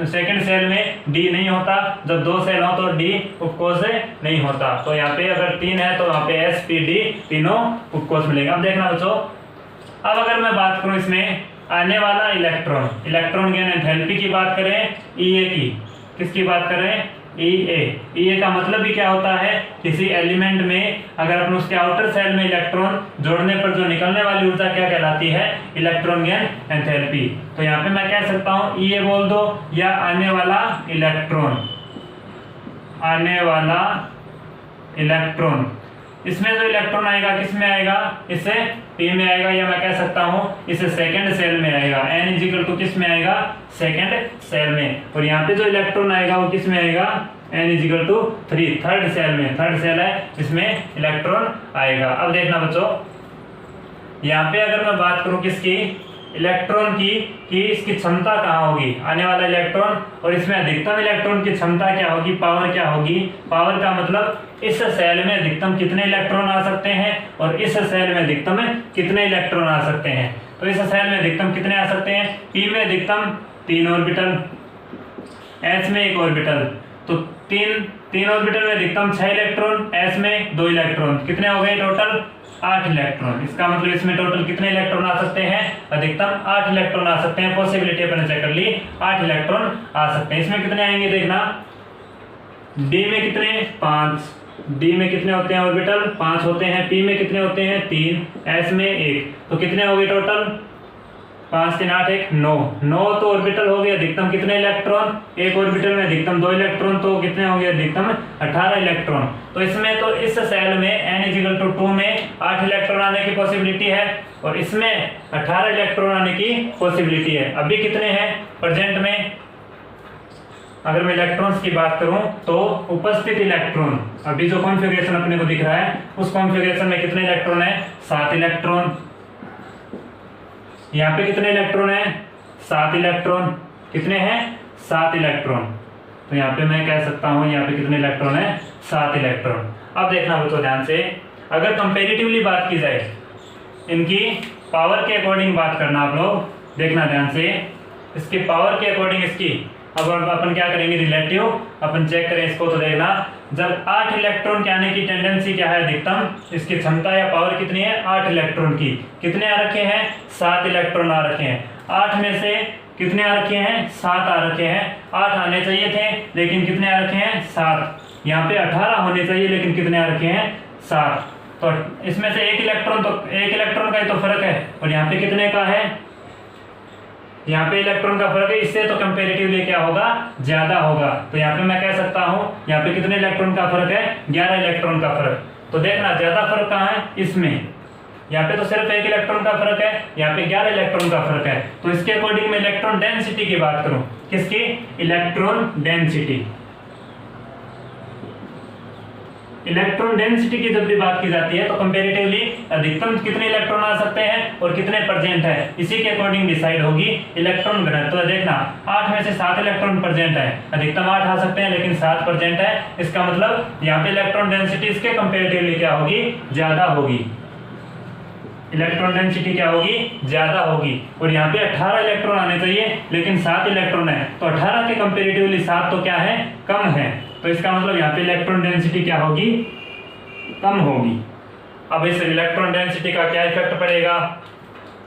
Speaker 1: सेकंड सेल में d नहीं होता, जब 2 सेल हो तो d उपकोष नहीं होता। तो यहाँ पे अगर 3 है तो वहाँ पे s p d तीनों उपकोष मिलेगा। अब देखना बच्चों, अब अगर मैं बात करूं इसमें आने वाला इलेक्ट्रॉन गेन एंथैल्पी की बात करें, ईए की, किसकी बात करें, ईए का मतलब भी क्या होता है, किसी एलिमेंट में अगर अपन उसके आउटर सेल में इलेक्ट्रॉन जोड़ने पर जो निकलने वाली ऊर्जा क्या कहलाती है, इलेक्ट्रॉन गेन एंथैल्पी। तो यहाँ पे मैं कह सकता हूँ ईए बोल दो या आने वाला इलेक्ट्रॉन। इसमें जो इलेक्ट्रॉन आएगा किस में आएगा, इससे p में आएगा, या मैं कह सकता हूं इसे सेकंड सेल में आएगा। n इक्वल टू किस में आएगा, सेकंड सेल में। और यहाँ पे जो इलेक्ट्रॉन आएगा वो किस में आएगा, n is equal to 3। Third shell है, इसमें इलेक्ट्रॉन आएगा। अब देखना बच्चों, यहाँ पे अगर मैं बात करूं किसकी, इलेक्ट्रॉन की, कि इसकी क्षमता कहाँ होगी, आने वाला इलेक्ट्रॉन, और इसमें अधिकतम इलेक्ट्रॉन की क्षमता क्या होगी, पावर क्या होगी। पावर का मतलब इस सेल में अधिकतम कितने इलेक्ट्रॉन आ सकते हैं और इस सेल में अधिकतम कितने इलेक्ट्रॉन आ सकते हैं। तो इस सेल में अधिकतम कितने आ सकते हैं, p में अधिकतम 3 ऑर्बिटल, s में 1 ऑर्बिटल, तो तीन ऑर्बिटल में अधिकतम 6 इलेक्ट्रॉन, s में 2 इलेक्ट्रॉन, कितने हो गए टोटल 8 इलेक्ट्रॉन। इसका मतलब इसमें टोटल कितने इलेक्ट्रॉन आ सकते हैं, अधिकतम 8 इलेक्ट्रॉन आ सकते हैं। पॉसिबिलिटी अपन चेक कर ली, 8 इलेक्ट्रॉन आ सकते हैं। इसमें कितने आएंगे देखना, d में कितने 5, d में कितने होते हैं ऑर्बिटल 5 होते हैं, p में कितने होते हैं 3, s में 1, तो कितने हो गए टोटल 5 3 8 1 9 तो ऑर्बिटल हो गए, अधिकतम कितने इलेक्ट्रॉन, एक ऑर्बिटल में अधिकतम 2 इलेक्ट्रॉन, तो कितने होंगे अधिकतम 18 इलेक्ट्रॉन। तो इसमें, तो इस सेल में n इजिकल टू 2 में 8 इलेक्ट्रॉन आने की पॉसिबिलिटी है और इसमें 18 इलेक्ट्रॉन आने की पॉसिबिलिटी है। अभी कितने हैं प्रेजेंट में, अगर मैं इलेक्ट्रॉन्स की बात करूं तो उपस्थित इलेक्ट्रॉन, अभी जो कॉन्फ़िगरेशन अपने को दिख रहा है उस कॉन्फ़िगरेशन में कितने इलेक्ट्रॉन है, 7 इलेक्ट्रॉन। यहाँ पे कितने इलेक्ट्रॉन है, 7 इलेक्ट्रॉन, कितने हैं 7 इलेक्ट्रॉन। तो यहाँ पे मैं कह सकता हूँ यहाँ पे कितने इलेक्ट्रॉन है, 7 इलेक्ट्रॉन। अब देखना बच्चों ध्यान से, अगर कंपेरेटिवली बात की जाए, इनकी पावर के अकॉर्डिंग बात करना आप लोग, देखना ध्यान से, इसकी पावर के अकॉर्डिंग इसकी, अब अपन क्या करेंगे रिलेटिव, अपन चेक करें इसको, तो देखना जब 8 इलेक्ट्रॉन के आने की टेंडेंसी क्या है अधिकतम, इसकी क्षमता या पावर कितनी है 8 इलेक्ट्रॉन की, कितने आ रखे हैं 7 इलेक्ट्रॉन आ रखे हैं। 8 में से कितने आ रखे हैं 7 आ रखे हैं, 8 आने चाहिए थे लेकिन कितने आ रखे हैं 7। यहाँ पे 18 होने चाहिए लेकिन कितने आ रखे हैं 7। तो इसमें से एक इलेक्ट्रॉन का ही तो फर्क है, और यहाँ पे कितने का है, यहाँ पे इलेक्ट्रॉन का फर्क है, इससे तो कंपैरेटिवली क्या होगा ज्यादा होगा। तो यहाँ पे मैं कह सकता हूँ यहाँ पे कितने इलेक्ट्रॉन का फर्क है 11 इलेक्ट्रॉन का फर्क। तो देखना ज्यादा फर्क कहाँ है, इसमें, यहाँ पे तो सिर्फ 1 इलेक्ट्रॉन का फर्क है, यहाँ पे 11 इलेक्ट्रॉन का फर्क है। तो इसके अकॉर्डिंग मैं इलेक्ट्रॉन डेंसिटी की बात करूँ, किसकी, इलेक्ट्रॉन डेंसिटी। इलेक्ट्रॉन डेंसिटी की जब भी बात की जाती है तो कंपैरेटिवली अधिकतम कितने इलेक्ट्रॉन आ सकते हैं और कितने प्रेजेंट है, इसी के अकॉर्डिंग डिसाइड होगी इलेक्ट्रॉन घनत्व। तो देखना 8 में से 7 इलेक्ट्रॉन प्रेजेंट है, अधिकतम 8 आ सकते हैं लेकिन 7 प्रेजेंट है, इसका मतलब यहाँ पे इलेक्ट्रॉन डेंसिटी इसके कंपैरेटिवली क्या होगी, ज्यादा होगी। इलेक्ट्रॉन डेंसिटी क्या होगी, ज्यादा होगी। और यहाँ पे 18 इलेक्ट्रॉन आने चाहिए लेकिन 7 इलेक्ट्रॉन है, तो 18 के कंपैरेटिवली 7 तो क्या है, कम है। तो इसका मतलब यहाँ पे इलेक्ट्रॉन डेंसिटी क्या होगी, कम होगी। अब इस इलेक्ट्रॉन डेंसिटी का क्या इफेक्ट पड़ेगा,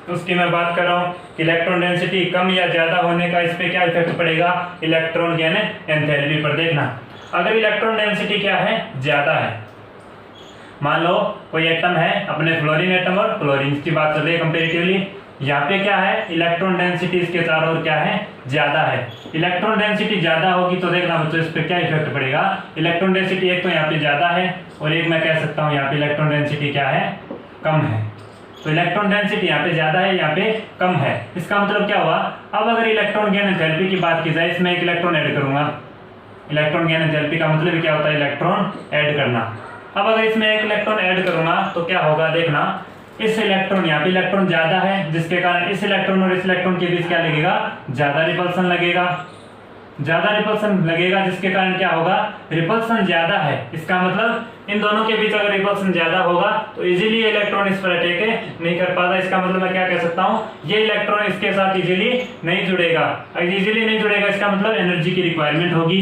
Speaker 1: तो उसकी मैं बात कर रहा हूँ कि इलेक्ट्रॉन डेंसिटी कम या ज्यादा होने का इस पे क्या इफेक्ट पड़ेगा, इलेक्ट्रॉन यानी एंथैल्पी पर। देखना अगर इलेक्ट्रॉन डेंसिटी क्या है, ज्यादा है, मान लो कोई एटम है, अपने फ्लोरीन एटम और क्लोरीन की बात कर रहे हैं कंपेरेटिवली, यहाँ पे क्या है इलेक्ट्रॉन डेंसिटी इसके चारों ओर क्या है, ज्यादा है। इलेक्ट्रॉन डेंसिटी ज्यादा होगी तो देखना बच्चों इस पे क्या इफेक्ट पड़ेगा, इलेक्ट्रॉन डेंसिटी एक तो यहाँ पे ज्यादा है और एक मैं कह सकता हूँ यहाँ पे इलेक्ट्रॉन डेंसिटी क्या है, कम है। तो इलेक्ट्रॉन डेंसिटी यहाँ पे ज्यादा है, यहाँ पे कम है। इसका मतलब क्या हुआ, अब अगर इलेक्ट्रॉन गेन एंथैल्पी की बात की जाए, इसमें एक इलेक्ट्रॉन ऐड करूंगा, इलेक्ट्रॉन गेन एंथैल्पी का मतलब क्या होता है, इलेक्ट्रॉन ऐड करना। अब अगर इसमें एक इलेक्ट्रॉन ऐड करूंगा तो क्या होगा, देखना इस इलेक्ट्रॉन, यहाँ पे इलेक्ट्रॉन ज्यादा है जिसके कारण इस इलेक्ट्रॉन और इस इलेक्ट्रॉन के बीच क्या लगेगा, ज्यादा रिपल्सन लगेगा, जिसके कारण क्या होगा, रिपल्सन ज्यादा है। इसका मतलब इन दोनों के बीच अगर रिपल्सन ज्यादा होगा तो इजीली इलेक्ट्रॉन इस पर अटैक नहीं कर पाता। इसका मतलब मैं क्या कह सकता हूँ, ये इलेक्ट्रॉन इसके साथ इजीली नहीं जुड़ेगा। इसका मतलब एनर्जी की रिक्वायरमेंट होगी।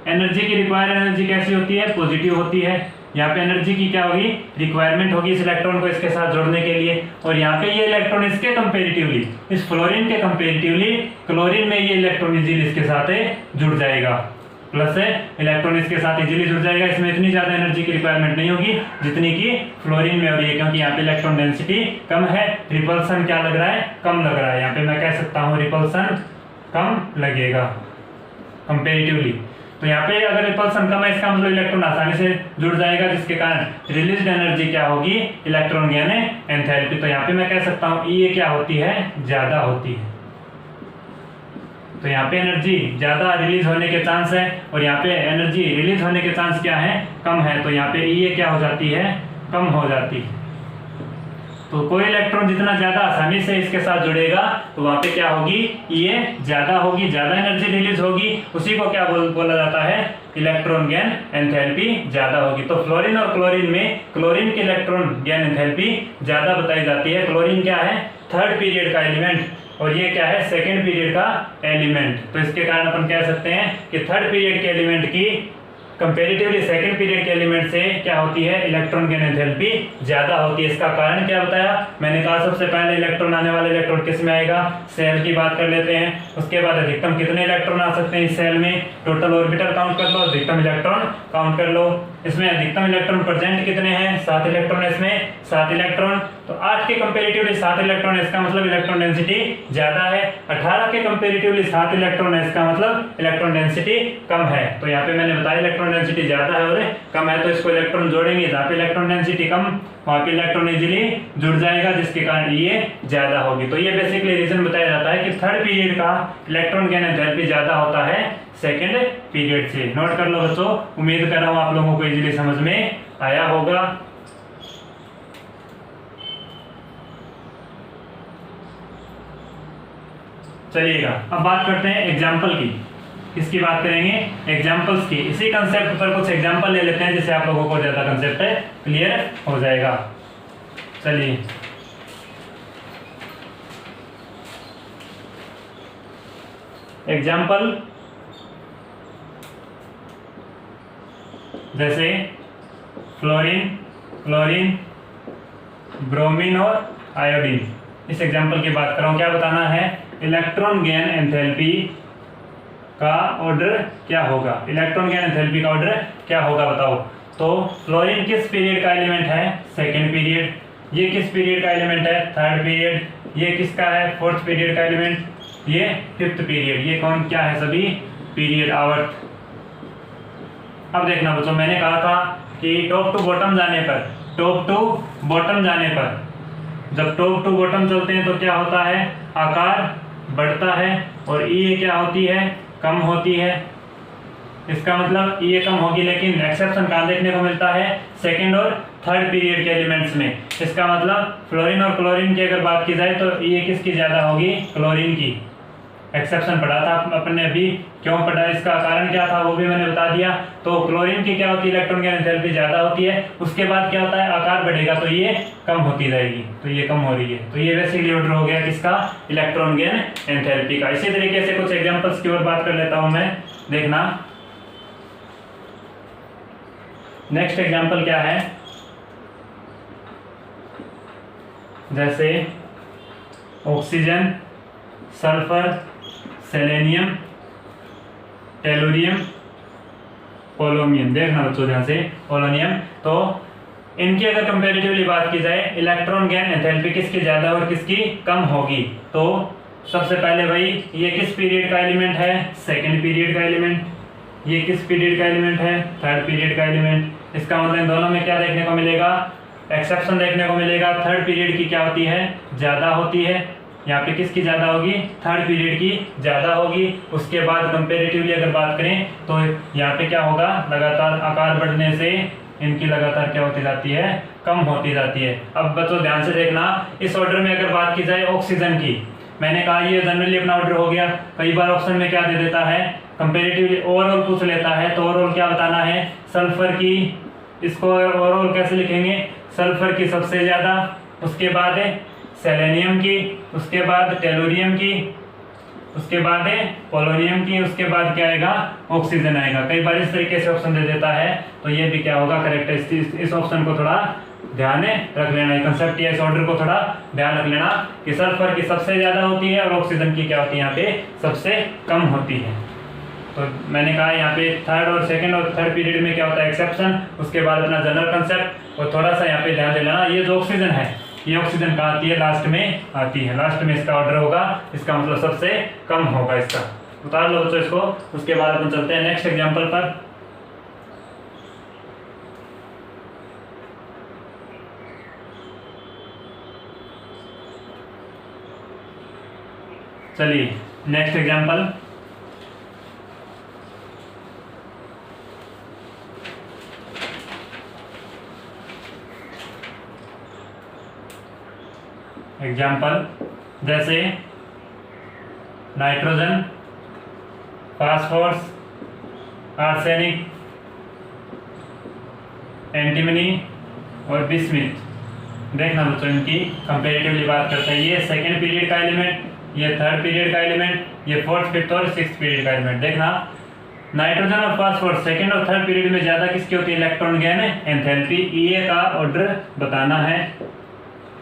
Speaker 1: एनर्जी की रिक्वायर्ड एनर्जी कैसी होती है, पॉजिटिव होती है। यहाँ पे एनर्जी की क्या होगी, रिक्वायरमेंट होगी इस इलेक्ट्रॉन को इसके साथ जोड़ने के लिए। और यहाँ पे ये इलेक्ट्रॉन इसके कंपेरेटिवली, इस फ्लोरीन के कंपेरेटिवली क्लोरीन में ये इलेक्ट्रॉन इजीली इसके साथ जुड़ जाएगा, प्लस इलेक्ट्रॉन इसके साथ इजीली जुड़ जाएगा। इसमें इतनी ज्यादा एनर्जी की रिक्वायरमेंट नहीं होगी जितनी की फ्लोरीन में हो रही है, क्योंकि यहाँ पे इलेक्ट्रॉन डेंसिटी कम है, रिपल्सन क्या लग रहा है, कम लग रहा है। यहाँ पे मैं कह सकता हूँ रिपल्सन कम लगेगा कंपेरेटिवली। तो यहाँ पे अगर रिपल्सन कम है इसका मतलब इलेक्ट्रॉन आसानी से जुड़ जाएगा, जिसके कारण रिलीज्ड एनर्जी क्या होगी, इलेक्ट्रॉन गेन एंथैल्पी। तो यहाँ पे मैं कह सकता हूँ ये क्या होती है, ज्यादा होती है। तो यहाँ पे एनर्जी ज़्यादा रिलीज होने के चांस है और यहाँ पे एनर्जी रिलीज होने के चांस क्या है, कम है। तो यहाँ पे ये क्या हो जाती है, कम हो जाती है। तो कोई इलेक्ट्रॉन जितना ज़्यादा आसानी से इसके साथ जुड़ेगा तो वहाँ पे क्या होगी, ये ज़्यादा होगी, ज़्यादा एनर्जी रिलीज होगी। उसी को क्या बोला जाता है, इलेक्ट्रॉन गेन एंथैल्पी ज़्यादा होगी। तो फ्लोरीन और क्लोरीन में क्लोरीन की इलेक्ट्रॉन गेन एंथैल्पी ज़्यादा बताई जाती है। क्लोरीन क्या है, थर्ड पीरियड का एलिमेंट और ये क्या है, सेकेंड पीरियड का एलिमेंट। तो इसके कारण अपन कह सकते हैं कि थर्ड पीरियड के एलिमेंट की कंपैरेटिवली सेकंड पीरियड के एलिमेंट से क्या होती है, इलेक्ट्रॉन गेन एंथैल्पी ज्यादा होती है। इसका कारण क्या बताया, मैंने कहा सबसे पहले इलेक्ट्रॉन आने वाला इलेक्ट्रॉन किस में आएगा, सेल की बात कर लेते हैं। उसके बाद अधिकतम कितने इलेक्ट्रॉन आ सकते हैं इस सेल में, टोटल ऑर्बिटल काउंट कर लो, अधिकतम इलेक्ट्रॉन काउंट कर लो। इसमें अधिकतम इलेक्ट्रॉन प्रेजेंट कितने हैं, 7 इलेक्ट्रॉन है इसमें, 7 इलेक्ट्रॉन। तो 8 के कंपैरेटिवली 7 इलेक्ट्रॉन है, इसका मतलब इलेक्ट्रॉन डेंसिटी ज्यादा है। 18 के कंपैरेटिवली 7 इलेक्ट्रॉन है, इसका मतलब इलेक्ट्रॉन डेंसिटी कम है। तो यहाँ पे मैंने बताया इलेक्ट्रॉन डेंसिटी ज्यादा है और कम है, तो इसको इलेक्ट्रॉन जोड़ेंगे, जहाँ पे इलेक्ट्रॉन डेंसिटी कम वहाँ पे इलेक्ट्रॉन इजीली जुड़ जाएगा, जिसके कारण ये ज्यादा होगी। तो ये बेसिकली रीजन बताया जाता है कि थर्ड पीरियड का इलेक्ट्रॉन गेन एंथैल्पी ज्यादा होता है सेकेंड पीरियड से। नोट कर लो बच्चों, उम्मीद कर रहा हूँ आप लोगों को इजीली समझ में आया होगा। चलिएगा अब बात करते हैं एग्जाम्पल की। किसकी बात करेंगे, एग्जाम्पल्स की। इसी कंसेप्ट पर कुछ एग्जाम्पल ले लेते हैं जिससे आप लोगों को ज्यादा कंसेप्ट क्लियर हो जाएगा। चलिए एग्जाम्पल जैसे फ्लोरीन, क्लोरीन, ब्रोमीन और आयोडीन। इस एग्जाम्पल की बात कर रहा हूं, क्या बताना है, इलेक्ट्रॉन गेन एंथैल्पी का ऑर्डर क्या होगा, इलेक्ट्रॉन गेन एंथैल्पी का ऑर्डर क्या होगा बताओ। तो फ्लोरीन किस पीरियड का एलिमेंट है, सेकेंड पीरियड। ये किस पीरियड का एलिमेंट है, थर्ड पीरियड। ये किसका है, फोर्थ पीरियड का एलिमेंट। ये फिफ्थ पीरियड। ये कौन क्या है, सभी पीरियड आवर्त। अब देखना बच्चों, मैंने कहा था कि टॉप टू बॉटम जाने पर, टॉप टू बॉटम जाने पर, जब टॉप टू बॉटम चलते हैं तो क्या होता है, आकार बढ़ता है और ये क्या होती है, कम होती है। इसका मतलब ये कम होगी, लेकिन एक्सेप्शन कहाँ देखने को मिलता है, सेकंड और थर्ड पीरियड के एलिमेंट्स में। इसका मतलब फ्लोरीन और क्लोरीन की अगर बात की जाए तो ये किसकी ज्यादा होगी, क्लोरीन की। एक्सेप्शन पढ़ा था अपने अभी, क्यों पढ़ा, इसका कारण क्या था वो भी मैंने बता दिया। तो क्लोरीन की क्या होती है, इलेक्ट्रॉन गेन एंथैल्पी ज्यादा होती है। उसके बाद क्या होता है, आकार बढ़ेगा तो ये कम होती जाएगी, तो ये कम हो रही है। तो ये बेसिकली ऑर्डर हो गया किसका, इलेक्ट्रॉन गेन एंथैल्पी का। इसी तरीके से कुछ एग्जांपल्स की ओर बात कर लेता हूं मैं, देखना। नेक्स्ट एग्जांपल क्या है, जैसे oxygen, sulphur, selenium, tellurium, polonium. देखना बच्चों ध्यान से, पोलोनियम। तो इनकी अगर कंपैरेटिवली बात की जाए, इलेक्ट्रॉन गेन एंथैल्पी किसकी ज्यादा और किसकी कम होगी। तो सबसे पहले भाई, ये किस पीरियड का एलिमेंट है, सेकंड पीरियड का एलिमेंट। ये किस पीरियड का एलिमेंट है, थर्ड पीरियड का एलिमेंट। इसका मतलब इन दोनों में क्या देखने को मिलेगा, एक्सेप्शन देखने को मिलेगा। थर्ड पीरियड की क्या होती है, ज्यादा होती है। यहाँ पे किसकी ज्यादा होगी, थर्ड पीरियड की ज्यादा होगी। उसके बाद कंपेरेटिवली अगर बात करें तो यहाँ पे क्या होगा, लगातार आकार बढ़ने से इनकी लगातार क्या होती जाती है, कम होती जाती है। अब बच्चों ध्यान से देखना, इस ऑर्डर में अगर बात की जाए ऑक्सीजन की, मैंने कहा ये जनरली अपना ऑर्डर हो गया। कई बार ऑप्शन में क्या दे देता है, कंपेरेटिवली ओवरऑल पूछ लेता है। तो ओवरऑल क्या बताना है, सल्फर की, इसको ओवरऑल कैसे लिखेंगे, सल्फर की सबसे ज्यादा, उसके बाद सेलेनियम की, उसके बाद टेलुरियम की, उसके बाद पोलोनियम की, उसके बाद क्या आएगा, ऑक्सीजन आएगा। कई बार इस तरीके से ऑप्शन दे देता है, तो ये भी क्या होगा, करेक्ट। इस ऑप्शन को थोड़ा ध्यान रख लेना, कंसेप्ट या इस ऑर्डर को थोड़ा ध्यान रख लेना कि सल्फर की सबसे ज्यादा होती है और ऑक्सीजन की क्या होती है, यहाँ पे सबसे कम होती है। तो मैंने कहा यहाँ पे थर्ड और सेकंड और थर्ड पीरियड में क्या होता है, एक्सेप्शन। उसके बाद अपना जनरल कंसेप्ट, और थोड़ा सा यहाँ पे ध्यान दे लेना, ये जो ऑक्सीजन है, ये ऑक्सीजन कहाँ आती है, लास्ट में आती है। लास्ट में इसका ऑर्डर होगा, इसका मतलब सबसे कम होगा इसका। उतार लो बच्चों इसको। उसके बाद अपन चलते हैं नेक्स्ट एग्जांपल पर। चलिए नेक्स्ट एग्जांपल, एग्जाम्पल जैसे नाइट्रोजन, फास्फोरस, आर्सेनिक, एंटीमनी और बिस्मिथ। देखना बच्चों, इनकी कंपेरेटिवली बात करते हैं। ये सेकेंड पीरियड का एलिमेंट, ये थर्ड पीरियड का एलिमेंट, ये फोर्थ, फिफ्थ और सिक्स्थ पीरियड का एलिमेंट। देखना नाइट्रोजन और फास्फोरस सेकेंड और थर्ड पीरियड में ज्यादा किसकी होती है? Electron gain enthalpy. ये का ऑर्डर बताना है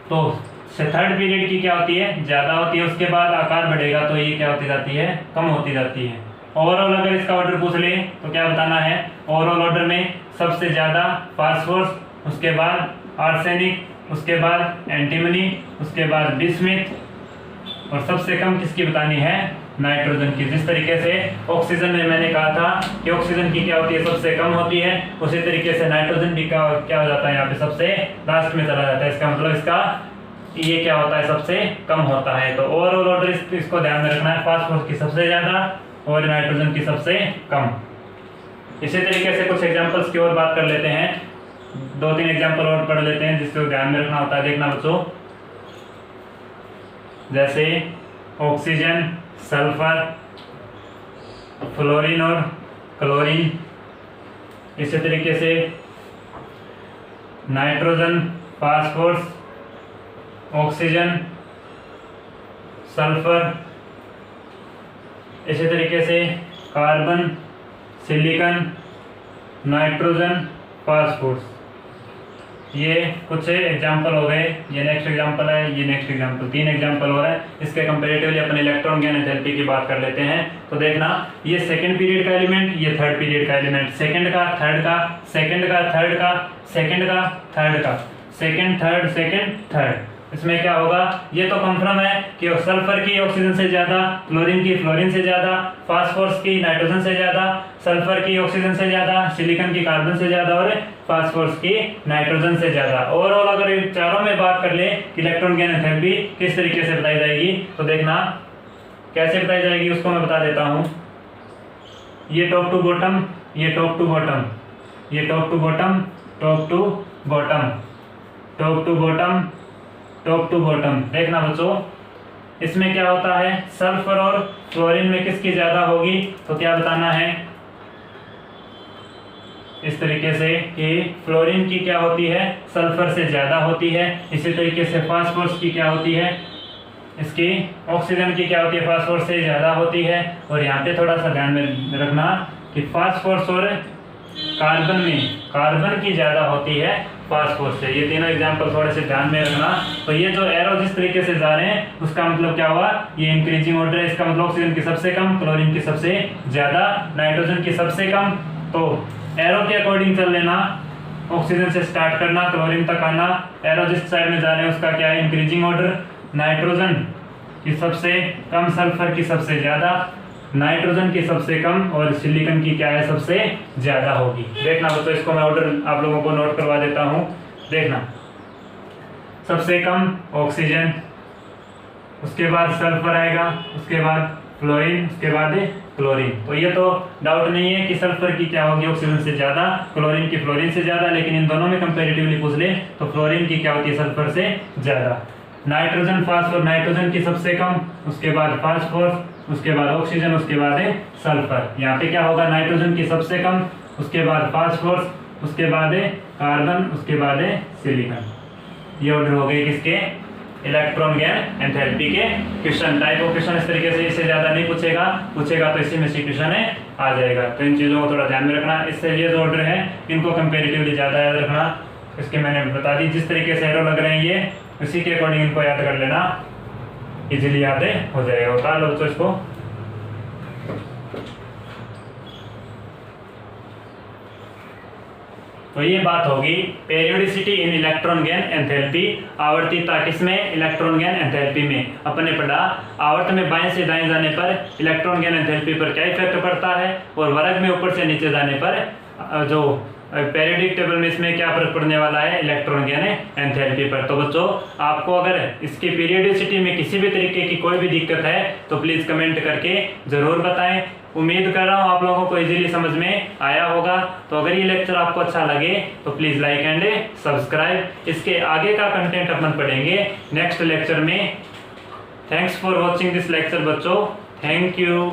Speaker 1: तो थर्ड पीरियड की क्या होती है? ज्यादा होती है। उसके बाद आकार बढ़ेगा तो ये क्या होती जाती है? कम होती जाती है। ओवरऑल अगर इसका ऑर्डर पूछ ले तो क्या बताना है? ओवरऑल ऑर्डर में सबसे ज्यादा फास्फोरस, उसके बाद आर्सेनिक, उसके बाद एंटीमनी, उसके बाद बिस्मिथ और सबसे कम किसकी बतानी है? नाइट्रोजन की। जिस तरीके से ऑक्सीजन में मैंने कहा था कि ऑक्सीजन की क्या होती है? सबसे कम होती है, उसी तरीके से नाइट्रोजन भी क्या हो जाता है? यहाँ पे सबसे लास्ट में चला जाता है। इसका मतलब इसका ये क्या होता है? सबसे कम होता है। तो ओवरऑल ऑर्डर इसको ध्यान में रखना है, फास्फोरस की सबसे ज्यादा और नाइट्रोजन की सबसे कम। इसी तरीके से कुछ एग्जांपल्स की ओर बात कर लेते हैं। 2-3 एग्जांपल और पढ़ लेते हैं जिसको ध्यान में रखना होता है। देखना बच्चों, जैसे ऑक्सीजन, सल्फर, फ्लोरीन और क्लोरीन। इसी तरीके से नाइट्रोजन, फास्फोरस, ऑक्सीजन, सल्फर। इसी तरीके से कार्बन, सिलिकॉन, नाइट्रोजन, फास्फोरस। ये कुछ एग्जांपल हो गए। ये नेक्स्ट एग्जांपल है, ये नेक्स्ट एग्जांपल, 3 एग्जांपल हो रहा है। इसके कंपैरेटिवली अपन इलेक्ट्रॉन गेन एंथैल्पी की बात कर लेते हैं। तो देखना, ये सेकंड पीरियड का एलिमेंट, ये थर्ड पीरियड का एलिमेंट, सेकंड का, थर्ड का, सेकंड का, थर्ड का, सेकंड का, थर्ड का, सेकंड, थर्ड, सेकंड, थर्ड। इसमें क्या होगा? ये तो कंफर्म है कि सल्फर की ऑक्सीजन से ज्यादा, क्लोरीन की फ्लोरीन से ज्यादा, फास्फोरस की नाइट्रोजन से ज्यादा, सल्फर की ऑक्सीजन से ज्यादा, सिलिकॉन की कार्बन से ज्यादा और फास्फोरस की नाइट्रोजन से ज्यादा। ओवरऑल अगर इन चारों में बात कर ले इलेक्ट्रॉन गेन एंथैल्पी किस तरीके से बताई जाएगी, तो देखना कैसे बताई जाएगी उसको मैं बता देता हूँ। ये टॉप टू बॉटम, ये टॉप टू बॉटम, ये top to bottom, top to bottom, top to bottom, top to bottom. देखना बच्चों, इसमें क्या होता है? सल्फर और क्लोरीन में किसकी ज्यादा होगी? तो क्या बताना है? इस तरीके से कि फ्लोरीन की क्या होती है? सल्फर से ज्यादा होती है। इसी तरीके से फास्फोरस की क्या होती है? इसकी ऑक्सीजन की क्या होती है? फास्फोरस से ज्यादा होती है। और यहाँ पे थोड़ा सा ध्यान में रखना कि फास्फोरस और कार्बन में कार्बन की ज्यादा होती है फास्फोरस से। ये तीनों एग्जांपल थोड़े से ध्यान में रखना। तो ये जो एरो जिस तरीके से जा रहे हैं उसका मतलब क्या हुआ? ये इंक्रीजिंग ऑर्डर है। इसका मतलब ऑक्सीजन की सबसे कम, क्लोरीन की सबसे ज्यादा, नाइट्रोजन की सबसे कम। तो एरो के अकॉर्डिंग चल लेना, ऑक्सीजन से स्टार्ट करना, क्लोरीन तक आना। एरो जिस साइड में जा रहे हैं उसका क्या है? Increasing order. नाइट्रोजन की सबसे कम, सल्फर की सबसे ज्यादा, नाइट्रोजन की सबसे कम और सिलिकॉन की क्या है? सबसे ज्यादा होगी। देखना बच्चों, इसको मैं ऑर्डर आप लोगों को नोट करवा देता हूँ। देखना, सबसे कम ऑक्सीजन, उसके बाद सल्फर आएगा, उसके बाद फ्लोरीन, उसके बाद क्लोरीन। तो ये तो डाउट नहीं है कि सल्फर की क्या होगी? ऑक्सीजन से ज्यादा, क्लोरीन की फ्लोरीन से ज्यादा। लेकिन इन दोनों में कंपैरेटिवली पूछ ले तो फ्लोरीन की क्या होती है? सल्फर से ज्यादा। नाइट्रोजन, फास्फोरस, नाइट्रोजन की सबसे कम, उसके बाद फास्फोरस, उसके बाद ऑक्सीजन, उसके बाद सल्फर। यहाँ पे क्या होगा? नाइट्रोजन की सबसे कम, उसके बाद फास्फोरस, उसके बाद कार्बन, उसके बाद सिलिकॉन। ये ऑर्डर हो गए किसके? इलेक्ट्रॉन गेन एंथैल्पी के क्वेश्चन। टाइप ऑफ क्वेश्चन इस तरीके से, इससे ज्यादा नहीं पूछेगा, पूछेगा तो इसी में से क्वेश्चन आ जाएगा। तो इन चीजों को थोड़ा ध्यान में रखना। इससे ये जो ऑर्डर है इनको कंपेरेटिवली ज्यादा याद रखना। इसके मैंने बता दी, जिस तरीके से एरो लग रहे हैं ये, उसी के अकॉर्डिंग इनको याद कर लेना, इजीली याद हो जाएगा। उतार लो तो इसको। तो ये बात होगी पेरियोडिसिटी इन इलेक्ट्रॉन गेन एंथैल्पी, आवर्तीता किसमें? इलेक्ट्रॉन गेन एंथैल्पी में। अपने पढ़ा आवर्त में बाएं से दाएं जाने पर इलेक्ट्रॉन गेन एंथैल्पी पर क्या इफेक्ट पड़ता है, और वर्ग में ऊपर से नीचे जाने पर जो पेरियोडिक टेबल में इसमें क्या फर्क पड़ने वाला है? इलेक्ट्रॉन गेन एंथैल्पी पर। तो बच्चों, आपको अगर इसकी पीरियोडिसिटी में किसी भी तरीके की कोई भी दिक्कत है तो प्लीज कमेंट करके जरूर बताएं। उम्मीद कर रहा हूँ आप लोगों को इजीली समझ में आया होगा। तो अगर ये लेक्चर आपको अच्छा लगे तो प्लीज़ लाइक एंड सब्सक्राइब। इसके आगे का कंटेंट अपन पढ़ेंगे नेक्स्ट लेक्चर में। Thanks for watching this lecture बच्चों, थैंक यू।